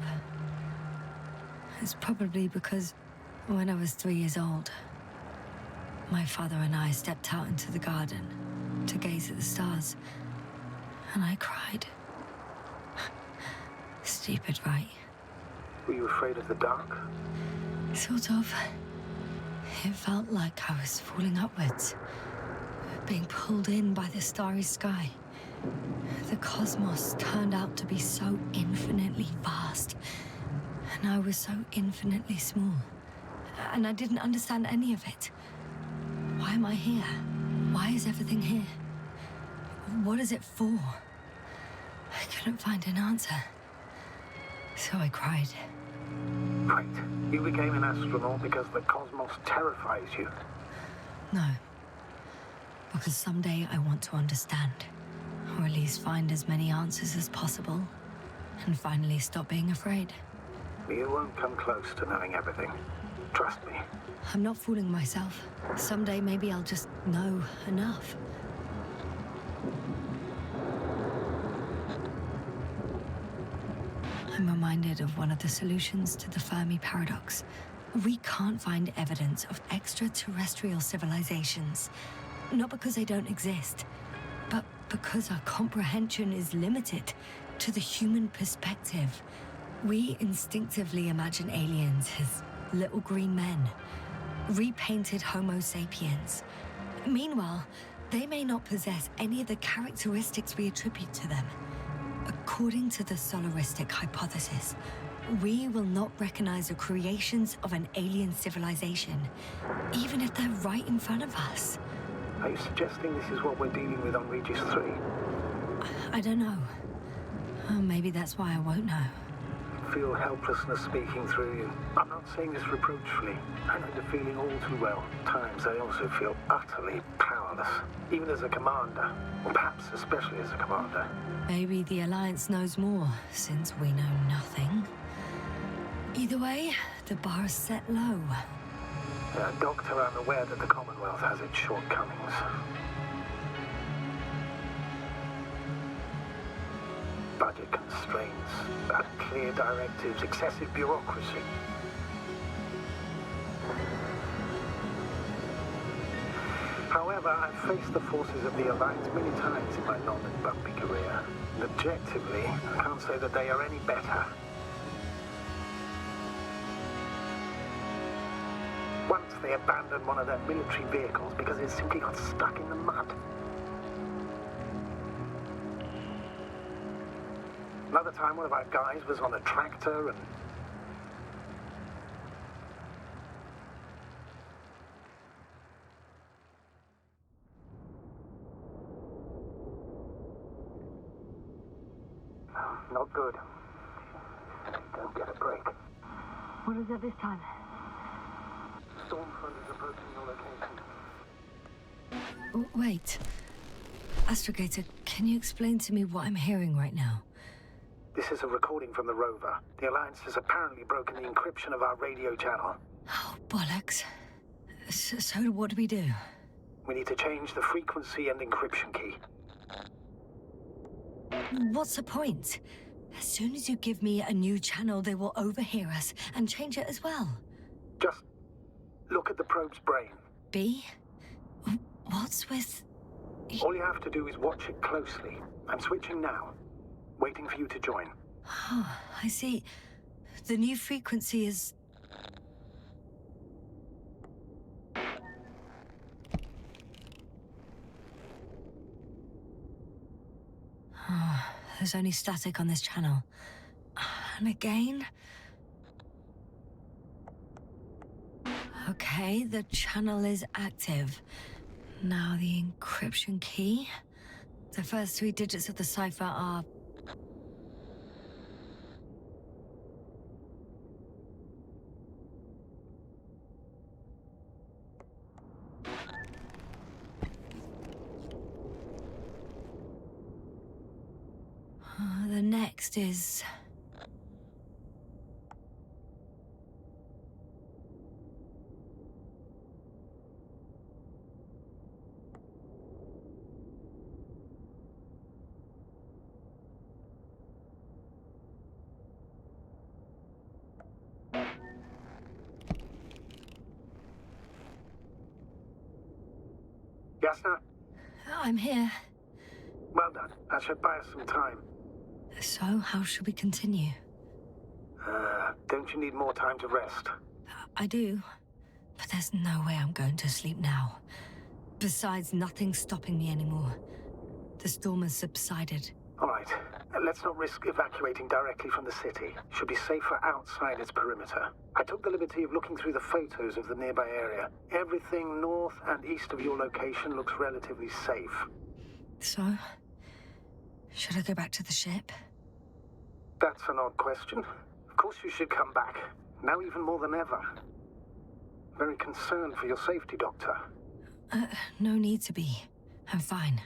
It's probably because when I was 3 years old, my father and I stepped out into the garden to gaze at the stars, and I cried. Stupid, right? Were you afraid of the dark? Sort of. It felt like I was falling upwards, being pulled in by the starry sky. The cosmos turned out to be so infinitely vast, and I was so infinitely small. And I didn't understand any of it. Why am I here? Why is everything here? What is it for? I couldn't find an answer. So I cried. Right. You became an astronaut because the cosmos terrifies you. No. Because someday I want to understand. Or at least find as many answers as possible. And finally stop being afraid. You won't come close to knowing everything. Trust me. I'm not fooling myself. Someday maybe I'll just know enough. I'm reminded of one of the solutions to the Fermi paradox. We can't find evidence of extraterrestrial civilizations. Not because they don't exist, but because our comprehension is limited to the human perspective. We instinctively imagine aliens as little green men, repainted Homo sapiens. Meanwhile, they may not possess any of the characteristics we attribute to them. According to the solaristic hypothesis, we will not recognize the creations of an alien civilization, even if they're right in front of us. Are you suggesting this is what we're dealing with on Regis 3? I don't know. Maybe that's why I won't know. Feel helplessness speaking through you. I'm not saying this reproachfully. I know the feeling all too well. At times I also feel utterly powerless, even as a commander, or perhaps especially as a commander. Maybe the Alliance knows more, since we know nothing. Either way, the bar is set low. Doctor, I'm aware that the Commonwealth has its shortcomings. Budget constraints, unclear directives, excessive bureaucracy. However, I've faced the forces of the Alliance many times in my long and bumpy career. And objectively, I can't say that they are any better. Once they abandoned one of their military vehicles because it simply got stuck in the mud. Another time, one of our guys was on a tractor and... Not good. Don't get a break. What is it this time? Stormfront is approaching your location. Wait. Astrogator, can you explain to me what I'm hearing right now? This is a recording from the rover. The Alliance has apparently broken the encryption of our radio channel. Oh, bollocks. So what do we do? We need to change the frequency and encryption key. What's the point? As soon as you give me a new channel, they will overhear us and change it as well. Just look at the probe's brain. B? What's with... All you have to do is watch it closely. I'm switching now. Waiting for you to join. Oh, I see. The new frequency is... Oh, there's only static on this channel. And again... Okay, the channel is active. Now the encryption key. The first 3 digits of the cipher are... The next is... Yes, sir? I'm here. Well done. That should buy us some time. So, how should we continue? Don't you need more time to rest? I do. But there's no way I'm going to sleep now. Besides, nothing's stopping me anymore. The storm has subsided. All right. Let's not risk evacuating directly from the city. Should be safer outside its perimeter. I took the liberty of looking through the photos of the nearby area. Everything north and east of your location looks relatively safe. So, should I go back to the ship? That's an odd question. Of course you should come back. Now even more than ever. Very concerned for your safety, Doctor. No need to be. I'm fine.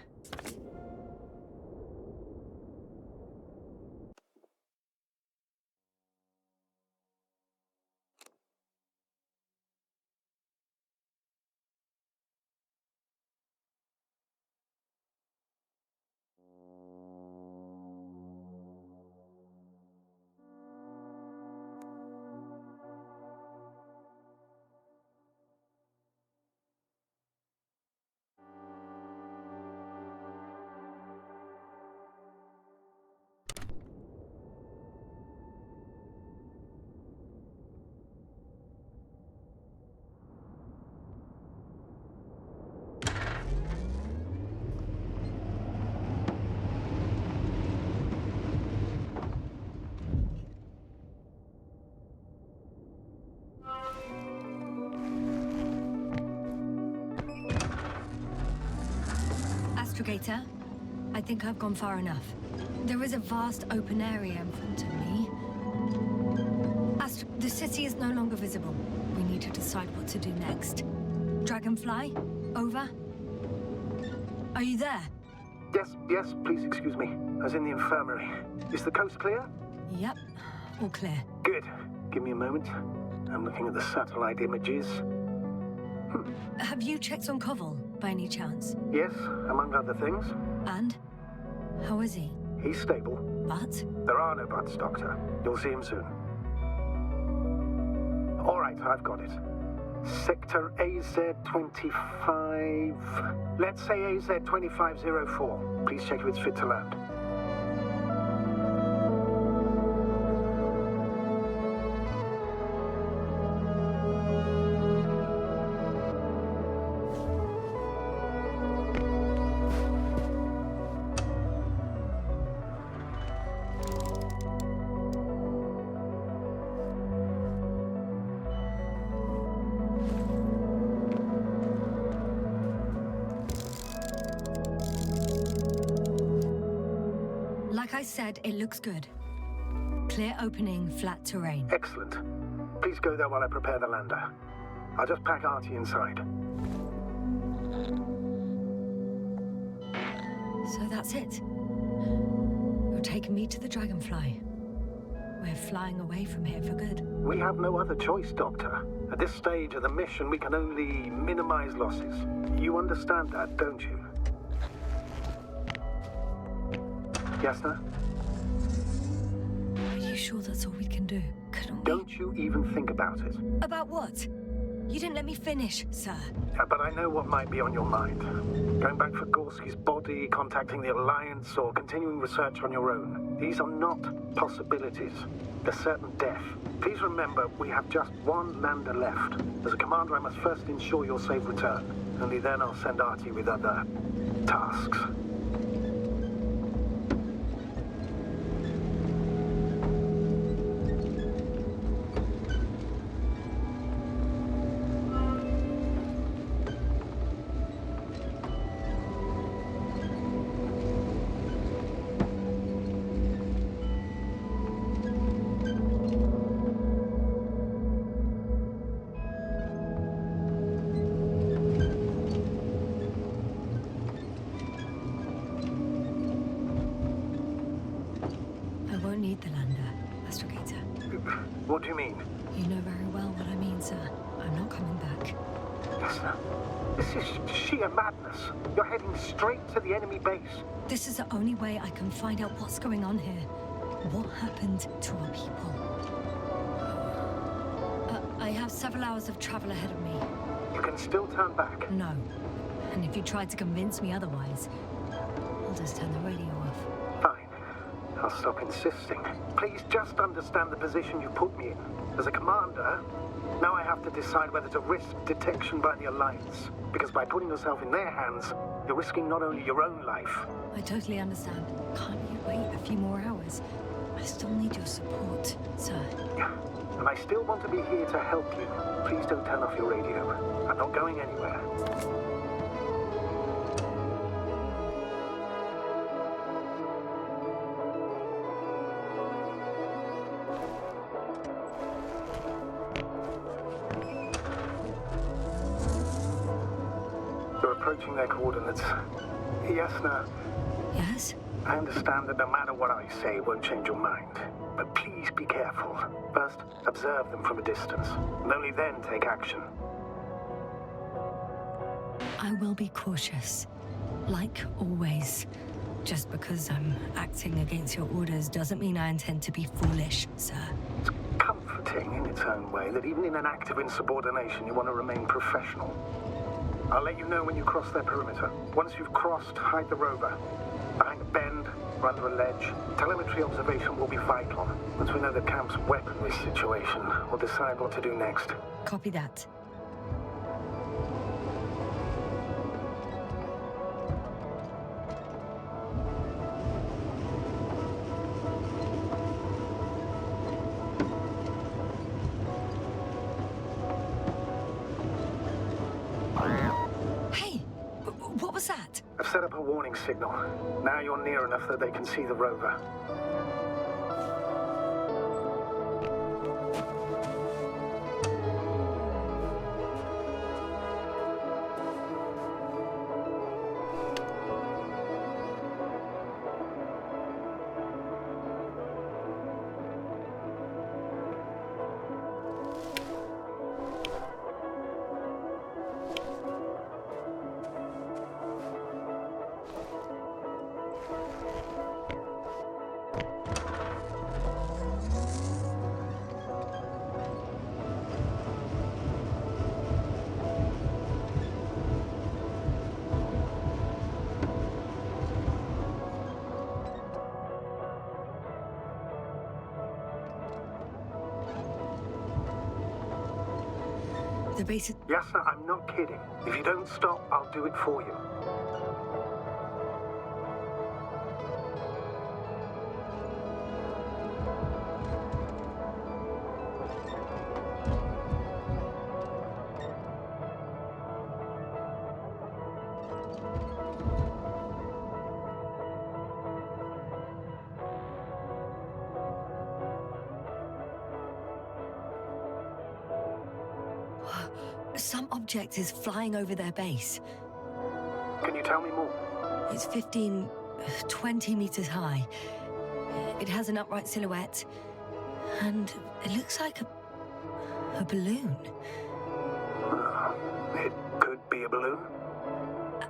Astrogator, I think I've gone far enough. There is a vast open area in front of me. The city is no longer visible. We need to decide what to do next. Dragonfly, over. Are you there? Yes, please excuse me. I was in the infirmary. Is the coast clear? Yep, all clear. Good. Give me a moment. I'm looking at the satellite images. Have you checked on Koval, by any chance? Yes, among other things. And? How is he? He's stable. But? There are no buts, Doctor. You'll see him soon. All right, I've got it. Sector AZ-25... Let's say AZ-2504. Please check if it's fit to land. Like I said, it looks good. Clear opening, flat terrain. Excellent. Please go there while I prepare the lander. I'll just pack Artie inside. So that's it. You're taking me to the Dragonfly. We're flying away from here for good. We have no other choice, Doctor. At this stage of the mission, we can only minimize losses. You understand that, don't you? Yes, sir? Are you sure that's all we can do? Couldn't we... Don't you even think about it. About what? You didn't let me finish, sir. But I know what might be on your mind. Going back for Gorski's body, contacting the Alliance, or continuing research on your own. These are not possibilities. They're certain death. Please remember, we have just one lander left. As a commander, I must first ensure your safe return. Only then I'll send Artie with other tasks. What do you mean? You know very well what I mean, sir. I'm not coming back. Listen, this is sheer madness. You're heading straight to the enemy base. This is the only way I can find out what's going on here. What happened to our people? I have several hours of travel ahead of me. You can still turn back. No. And if you tried to convince me otherwise, I'll just turn the radio off. Fine. I'll stop insisting. Please just understand the position you put me in. As a commander, now I have to decide whether to risk detection by the Alliance. Because by putting yourself in their hands, You're risking not only your own life. I totally understand. Can't you wait a few more hours? I still need your support, sir. Yeah. And I still want to be here to help you. Please don't turn off your radio. I'm not going anywhere. They're approaching their coordinates. Yasna, Yes? I understand that no matter what I say, it won't change your mind. But please be careful. First, observe them from a distance, and only then take action. I will be cautious. Like always. Just because I'm acting against your orders doesn't mean I intend to be foolish, sir. It's comforting in its own way that even in an act of insubordination, you want to remain professional. I'll let you know when you cross their perimeter. Once you've crossed, hide the rover. Behind a bend, or under a ledge. Telemetry observation will be vital. Once we know the camp's weaponry situation, we'll decide what to do next. Copy that. Hey, what was that? I've set up a warning signal. Now you're near enough that they can see the rover. The basic... Yasna, I'm not kidding. If you don't stop, I'll do it for you. Some object is flying over their base. Can you tell me more? It's 20 meters high. It has an upright silhouette. And it looks like a balloon. It could be a balloon.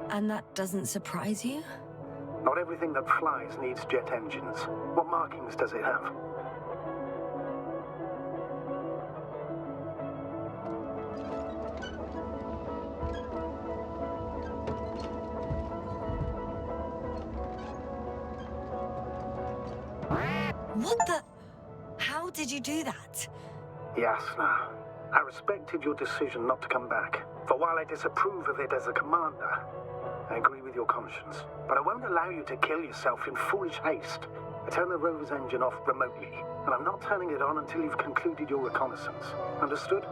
And that doesn't surprise you? Not everything that flies needs jet engines. What markings does it have? What the... How did you do that? Yasna, I respected your decision not to come back. For while I disapprove of it as a commander, I agree with your conscience. But I won't allow you to kill yourself in foolish haste. I turned the rover's engine off remotely, and I'm not turning it on until you've concluded your reconnaissance. Understood?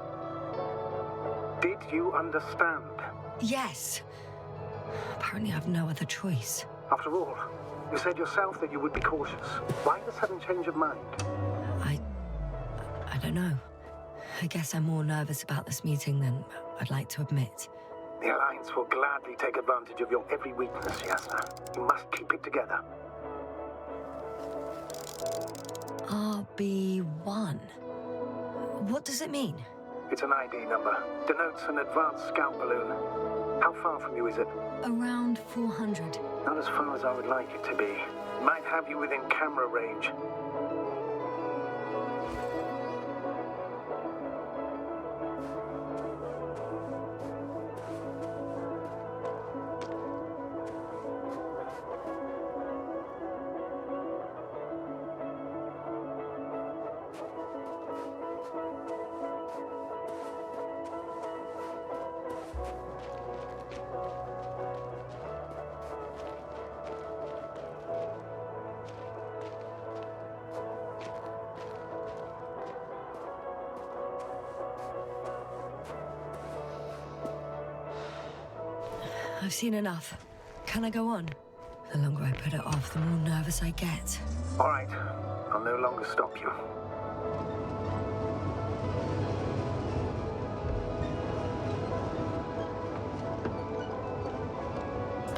Did you understand? Yes. Apparently I've no other choice. After all, you said yourself that you would be cautious. Why the sudden change of mind? I don't know. I guess I'm more nervous about this meeting than I'd like to admit. The Alliance will gladly take advantage of your every weakness, Yasna. You must keep it together. RB1. What does it mean? It's an ID number. Denotes an advanced scout balloon. How far from you is it? Around 400. Not as far as I would like it to be. Might have you within camera range. I've seen enough. Can I go on? The longer I put it off, the more nervous I get. All right. I'll no longer stop you.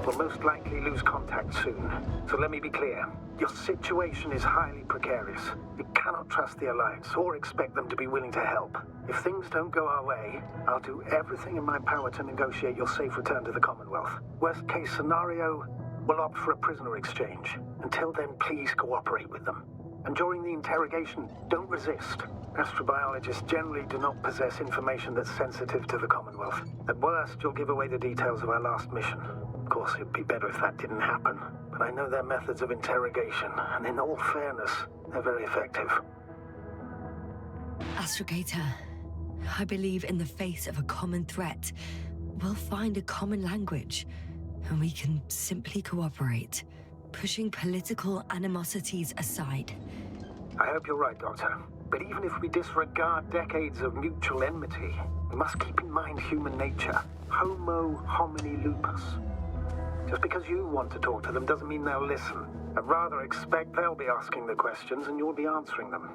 We'll most likely lose contact soon. So let me be clear. Your situation is highly precarious. You cannot trust the Alliance or expect them to be willing to help. If things don't go our way, I'll do everything in my power to negotiate your safe return to the Commonwealth. Worst case scenario, we'll opt for a prisoner exchange. Until then, please cooperate with them. And during the interrogation, don't resist. Astrobiologists generally do not possess information that's sensitive to the Commonwealth. At worst, you'll give away the details of our last mission. Of course, it'd be better if that didn't happen. But I know their methods of interrogation, and in all fairness, they're very effective. Astrogator, I believe in the face of a common threat, we'll find a common language, and we can simply cooperate, pushing political animosities aside. I hope you're right, Doctor. But even if we disregard decades of mutual enmity, we must keep in mind human nature. Homo homini lupus. Just because you want to talk to them doesn't mean they'll listen. I'd rather expect they'll be asking the questions and you'll be answering them.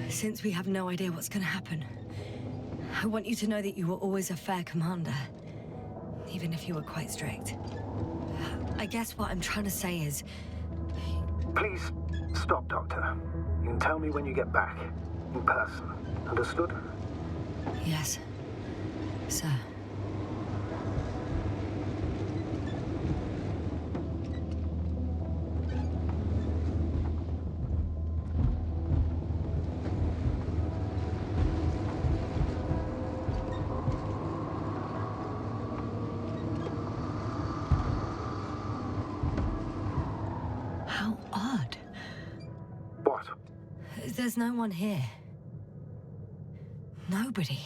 Since we have no idea what's going to happen, I want you to know that you were always a fair commander, even if you were quite strict. I guess what I'm trying to say is... Please, stop, Doctor. You can tell me when you get back. In person. Understood? Yes, sir. How odd. What? There's no one here. Nobody.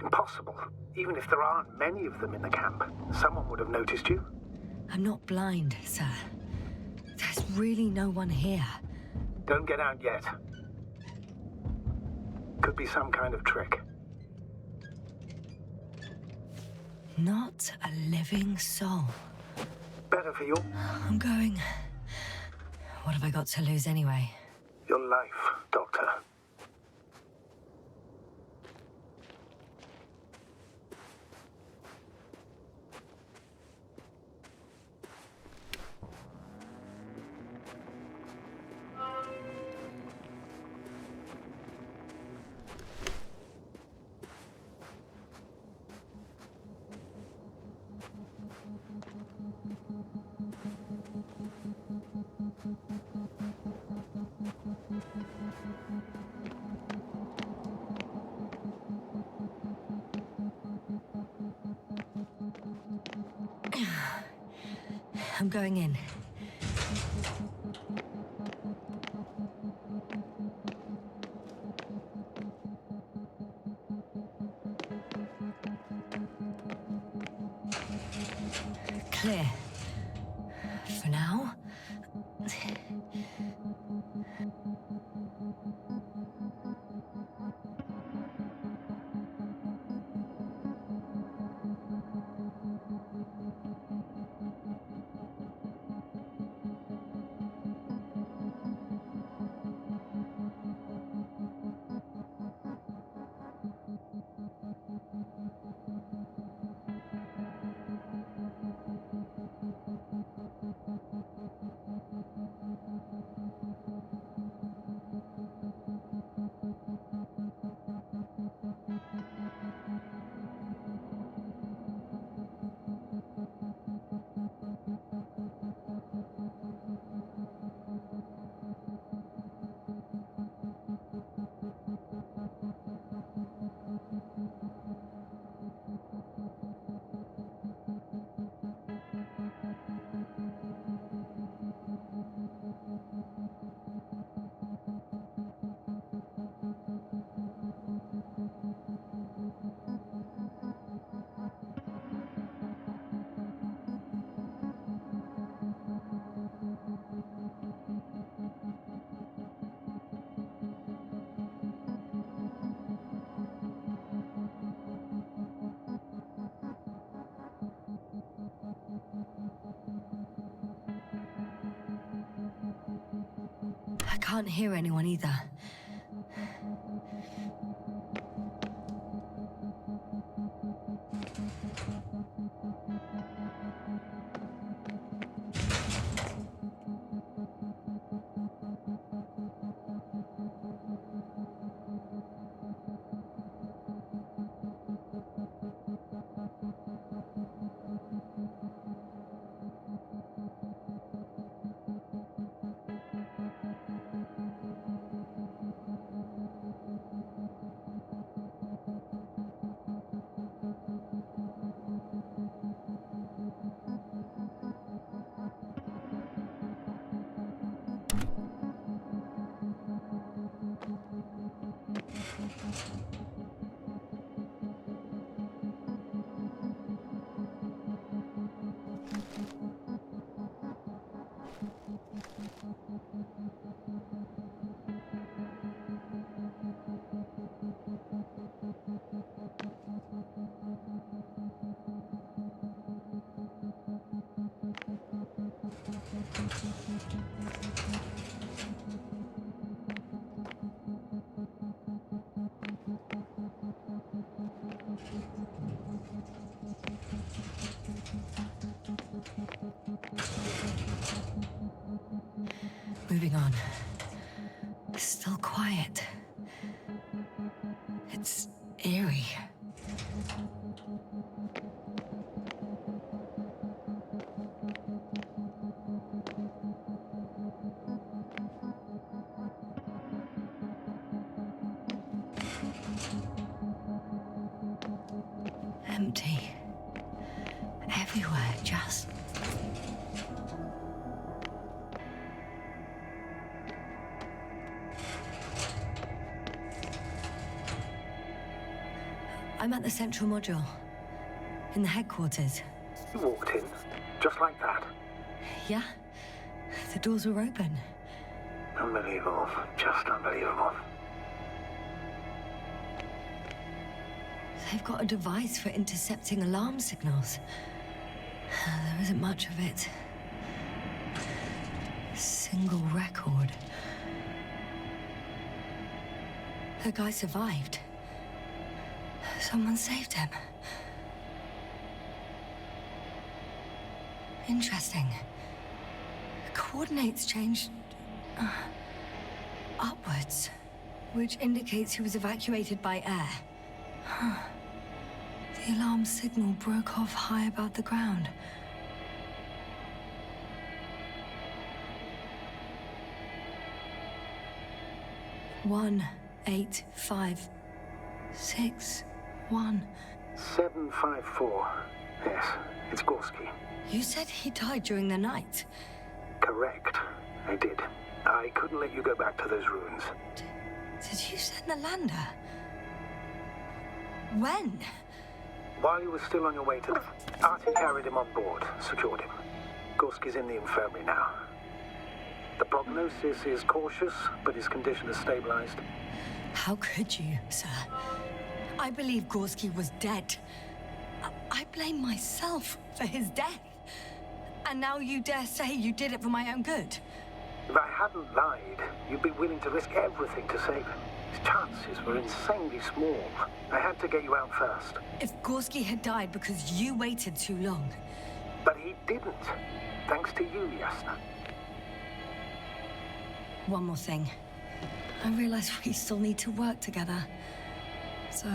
Impossible. Even if there aren't many of them in the camp, someone would have noticed you. I'm not blind, sir. There's really no one here. Don't get out yet. Could be some kind of trick. Not a living soul. Better for you. I'm going. What have I got to lose anyway? Your life, Doctor. I'm going in. Clear. For now. I can't hear anyone either. Moving on. Still quiet. It's eerie. Empty. Everywhere, just... I'm at the central module. In the headquarters. You walked in, just like that. Yeah. The doors were open. Unbelievable. Just unbelievable. They've got a device for intercepting alarm signals. There isn't much of it. Single record. The guy survived. Someone saved him. Interesting. Coordinates changed... upwards. Which indicates he was evacuated by air. The alarm signal broke off high above the ground. One, 8, 5, 6, 1. 754. Yes, it's Gorski. You said he died during the night. Correct. I did. I couldn't let you go back to those ruins. Did you send the lander? When? While you were still on your way to the... Artie carried him on board, secured him. Gorski's in the infirmary now. The prognosis is cautious, but his condition has stabilized. How could you, sir? I believe Gorski was dead. I blame myself for his death. And now you dare say you did it for my own good? If I hadn't lied, you'd be willing to risk everything to save him. His chances were insanely small. I had to get you out first. If Gorski had died because you waited too long... But he didn't. Thanks to you, Yasna. One more thing. I realize we still need to work together. So,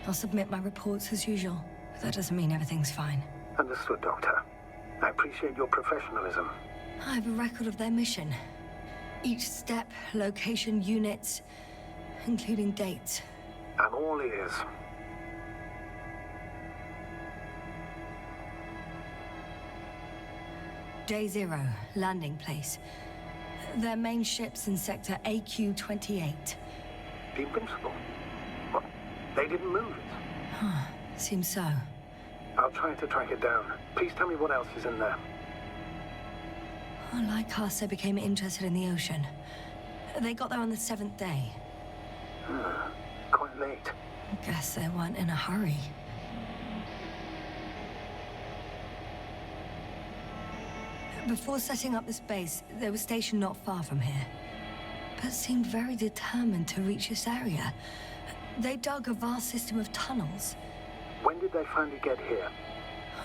I'll submit my reports as usual. But that doesn't mean everything's fine. Understood, Doctor. I appreciate your professionalism. I have a record of their mission. Each step, location, units, including dates. I'm all ears. Day 0, landing place. Their main ship's in sector AQ-28. The Invincible? What? They didn't move it? Seems so. I'll try to track it down. Please tell me what else is in there. Like us, they became interested in the ocean. They got there on the 7th day. Quite late. Guess they weren't in a hurry. Before setting up this base, they were stationed not far from here. but seemed very determined to reach this area. They dug a vast system of tunnels. When did they finally get here?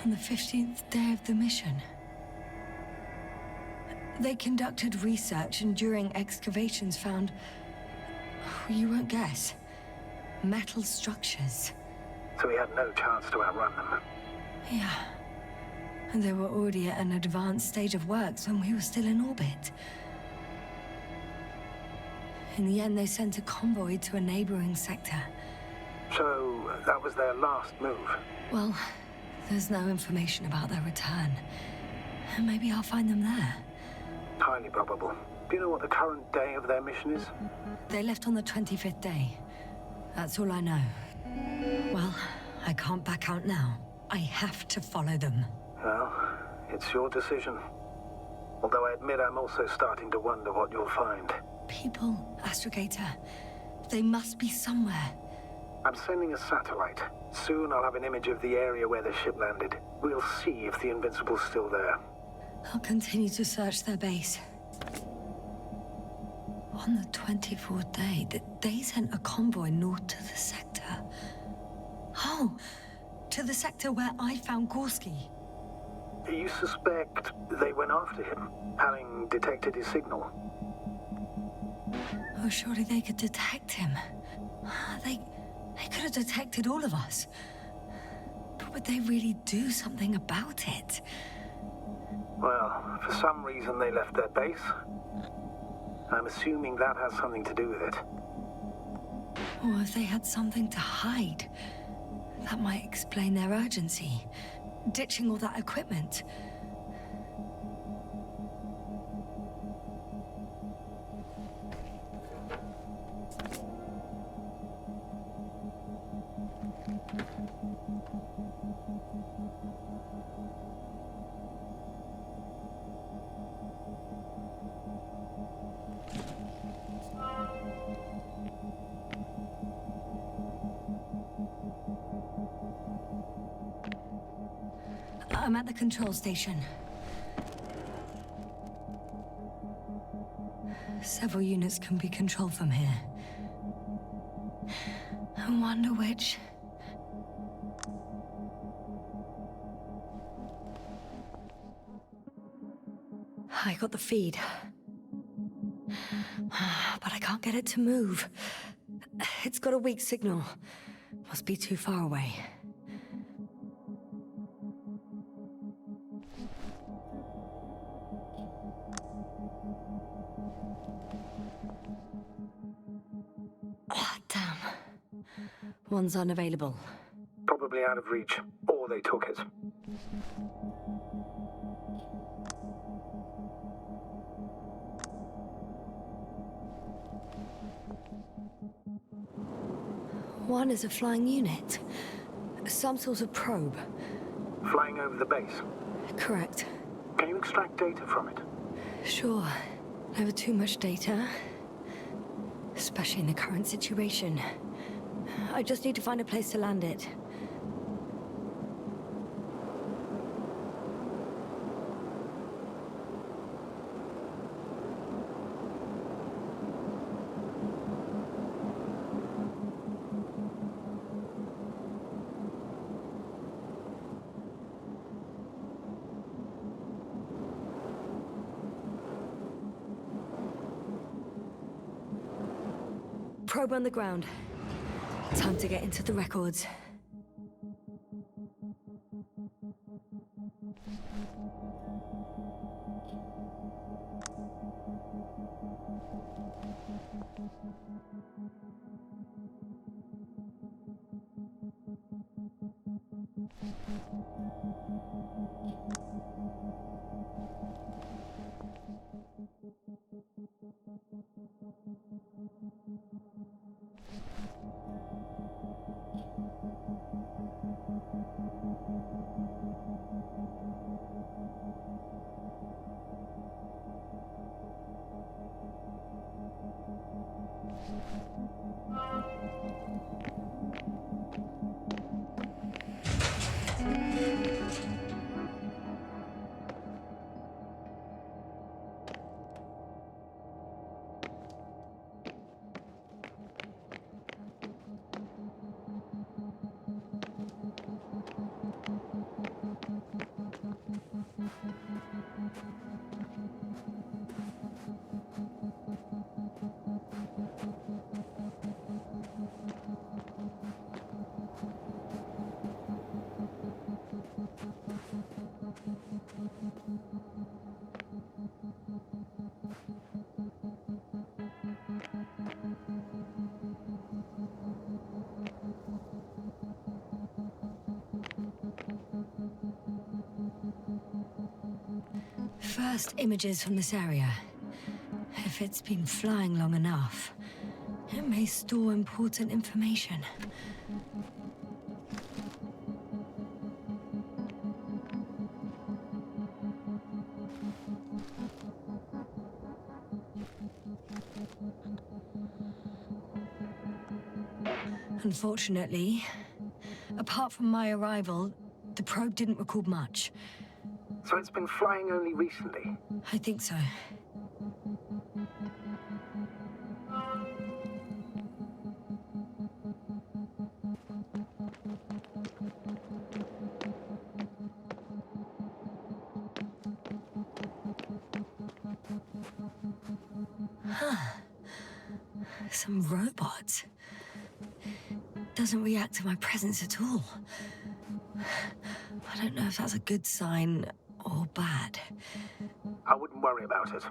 On the 15th day of the mission. They conducted research and during excavations found... you won't guess. Metal structures. So we had no chance to outrun them. Yeah. And they were already at an advanced stage of works when we were still in orbit. In the end, they sent a convoy to a neighboring sector. So that was their last move. Well, there's no information about their return. Maybe I'll find them there. Highly probable. Do you know what the current day of their mission is? They left on the 25th day. That's all I know. Well, I can't back out now. I have to follow them. Well, it's your decision. Although I admit I'm also starting to wonder what you'll find. People, Astrogator. They must be somewhere. I'm sending a satellite. Soon I'll have an image of the area where the ship landed. We'll see if the Invincible's still there. I'll continue to search their base. On the 24th day, they sent a convoy north to the sector. Oh, to the sector where I found Gorski. You suspect they went after him, having detected his signal? Oh, surely they could detect him. They could have detected all of us. But would they really do something about it? Well, for some reason they left their base. I'm assuming that has something to do with it. Or if they had something to hide. That might explain their urgency. Ditching all that equipment. I'm at the control station. Several units can be controlled from here. I wonder which... I got the feed. But I can't get it to move. It's got a weak signal. Must be too far away. Damn. One's unavailable. Probably out of reach, or they took it. One is a flying unit. Some sort of probe. Flying over the base. Correct. Can you extract data from it? Sure. Never too much data. Especially in the current situation. I just need to find a place to land it. Probe on the ground. Time to get into the records. First images from this area. If it's been flying long enough, it may store important information. Unfortunately, apart from my arrival, the probe didn't record much. So it's been flying only recently? I think so. Huh. Some robot. Doesn't react to my presence at all. I don't know if that's a good sign or bad. I wouldn't worry about it.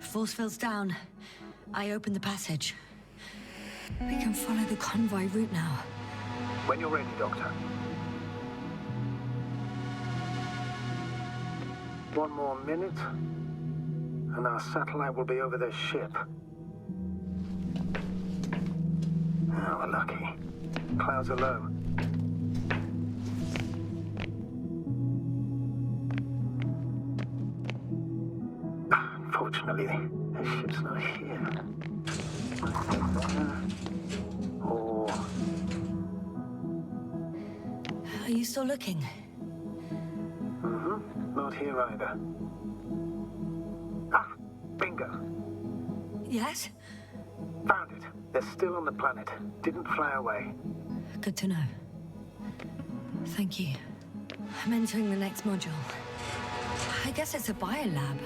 Force field's down. I opened the passage. We can follow the convoy route now. When you're ready, Doctor. One more minute, and our satellite will be over their ship. Oh, we're lucky. Clouds are low. Unfortunately, their ship's not here. Or... Are you still looking? Not here either. Ah, bingo. Yes? Found it. They're still on the planet. Didn't fly away. Good to know. Thank you. I'm entering the next module. I guess it's a biolab.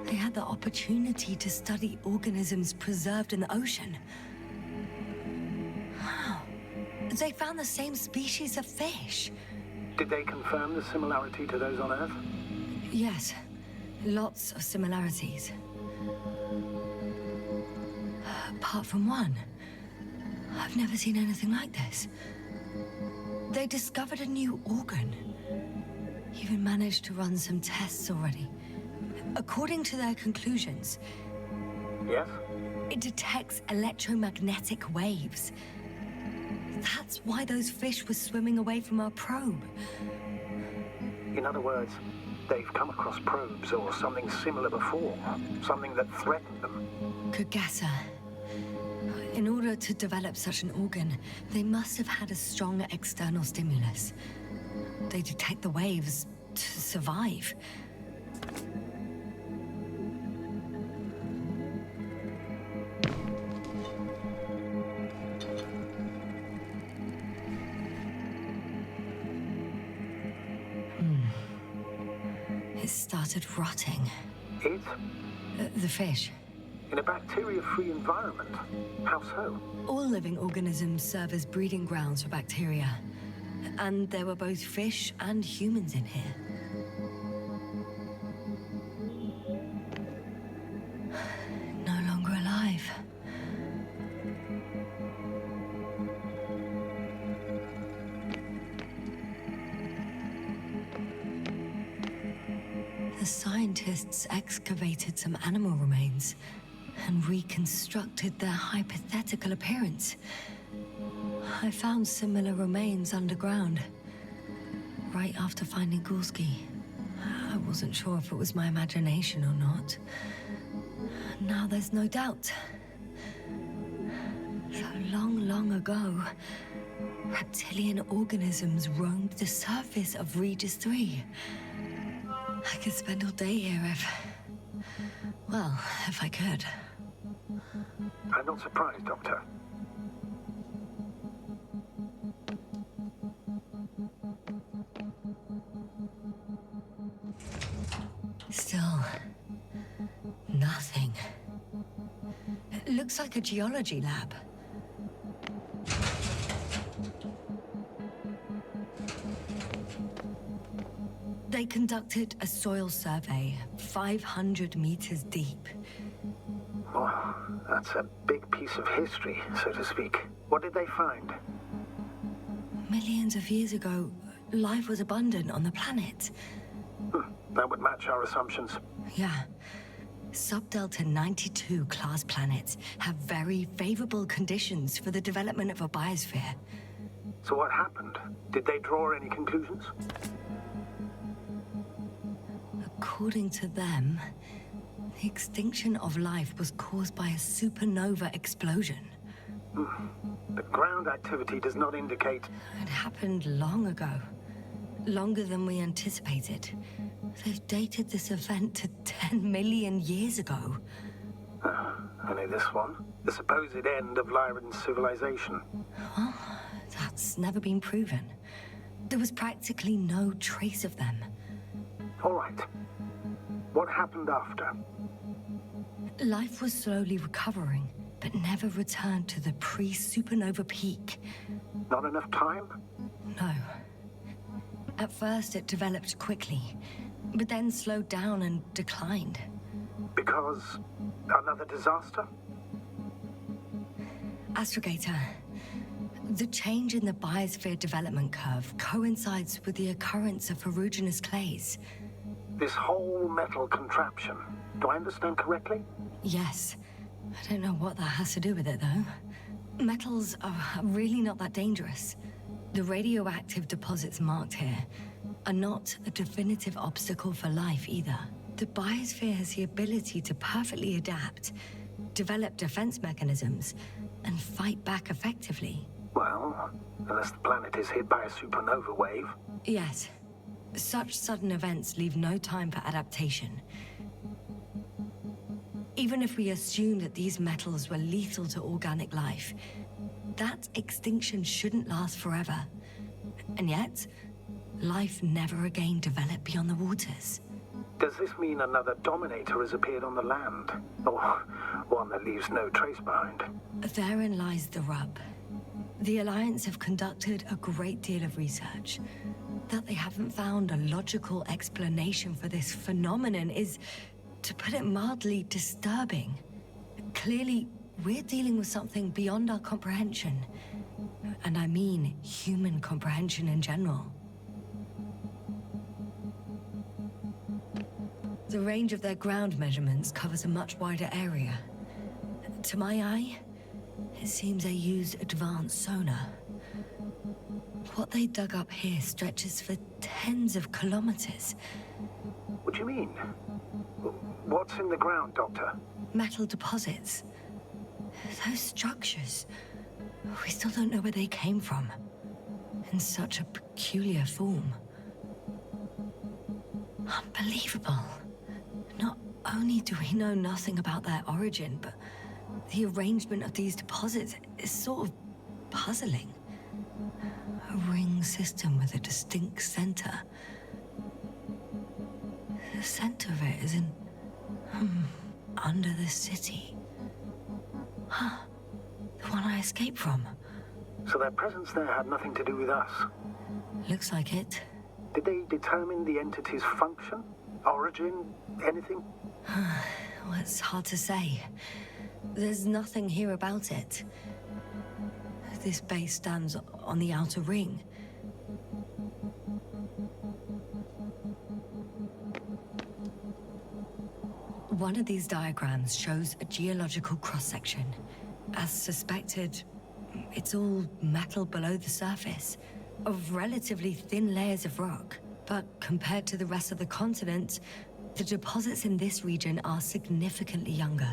They had the opportunity to study organisms preserved in the ocean. Wow. They found the same species of fish. Did they confirm the similarity to those on Earth? Yes. Lots of similarities. Apart from one. I've never seen anything like this. They discovered a new organ. Even managed to run some tests already. According to their conclusions, Yes? it detects electromagnetic waves. That's why those fish were swimming away from our probe. In other words, they've come across probes or something similar before. Something that threatened them. Good guesser. In order to develop such an organ, they must have had a strong external stimulus. They detect the waves to survive. It started rotting. It? The fish. In a bacteria-free environment? How so? All living organisms serve as breeding grounds for bacteria. And there were both fish and humans in here. No longer alive. The scientists excavated some animal remains and reconstructed their hypothetical appearance. I found similar remains underground, right after finding Gulski. I wasn't sure if it was my imagination or not. Now there's no doubt. So long ago, reptilian organisms roamed the surface of Regis 3. I could spend all day here if I could. I'm not surprised, Doctor. Still, nothing. It looks like a geology lab. They conducted a soil survey 500 meters deep. Oh, that's a big piece of history, so to speak. What did they find? Millions of years ago, life was abundant on the planet. That would match our assumptions. Yeah. Subdelta 92 class planets have very favorable conditions for the development of a biosphere. So what happened? Did they draw any conclusions? According to them, the extinction of life was caused by a supernova explosion. The ground activity does not indicate... It happened long ago. Longer than we anticipated. They've dated this event to 10 million years ago. Only this one? The supposed end of Lyran's civilization? Well, that's never been proven. There was practically no trace of them. All right. What happened after? Life was slowly recovering, but never returned to the pre-supernova peak. Not enough time? No. At first, it developed quickly, but then slowed down and declined. Because another disaster? Astrogator, the change in the biosphere development curve coincides with the occurrence of ferruginous clays. This whole metal contraption, do I understand correctly? Yes. I don't know what that has to do with it, though. Metals are really not that dangerous. The radioactive deposits marked here are not a definitive obstacle for life either. The biosphere has the ability to perfectly adapt, develop defense mechanisms, and fight back effectively. Well, unless the planet is hit by a supernova wave. Yes. Such sudden events leave no time for adaptation. Even if we assume that these metals were lethal to organic life, that extinction shouldn't last forever. And yet, life never again developed beyond the waters. Does this mean another Dominator has appeared on the land? Or one that leaves no trace behind? Therein lies the rub. The Alliance have conducted a great deal of research. That they haven't found a logical explanation for this phenomenon is, to put it mildly, disturbing. Clearly, we're dealing with something beyond our comprehension. And I mean human comprehension in general. The range of their ground measurements covers a much wider area. To my eye, it seems they use advanced sonar. What they dug up here stretches for tens of kilometers. What do you mean? What's in the ground, Doctor? Metal deposits. Those structures. We still don't know where they came from. In such a peculiar form. Unbelievable. Not only do we know nothing about their origin, but the arrangement of these deposits is sort of puzzling. A ring system with a distinct center. center of it is in... under the city. Huh. The one I escaped from. So their presence there had nothing to do with us. Looks like it. Did they determine the entity's function? Origin? Anything? Well, it's hard to say. There's nothing here about it. This base stands on the outer ring. One of these diagrams shows a geological cross-section. As suspected, it's all metal below the surface, of relatively thin layers of rock. But compared to the rest of the continent, the deposits in this region are significantly younger.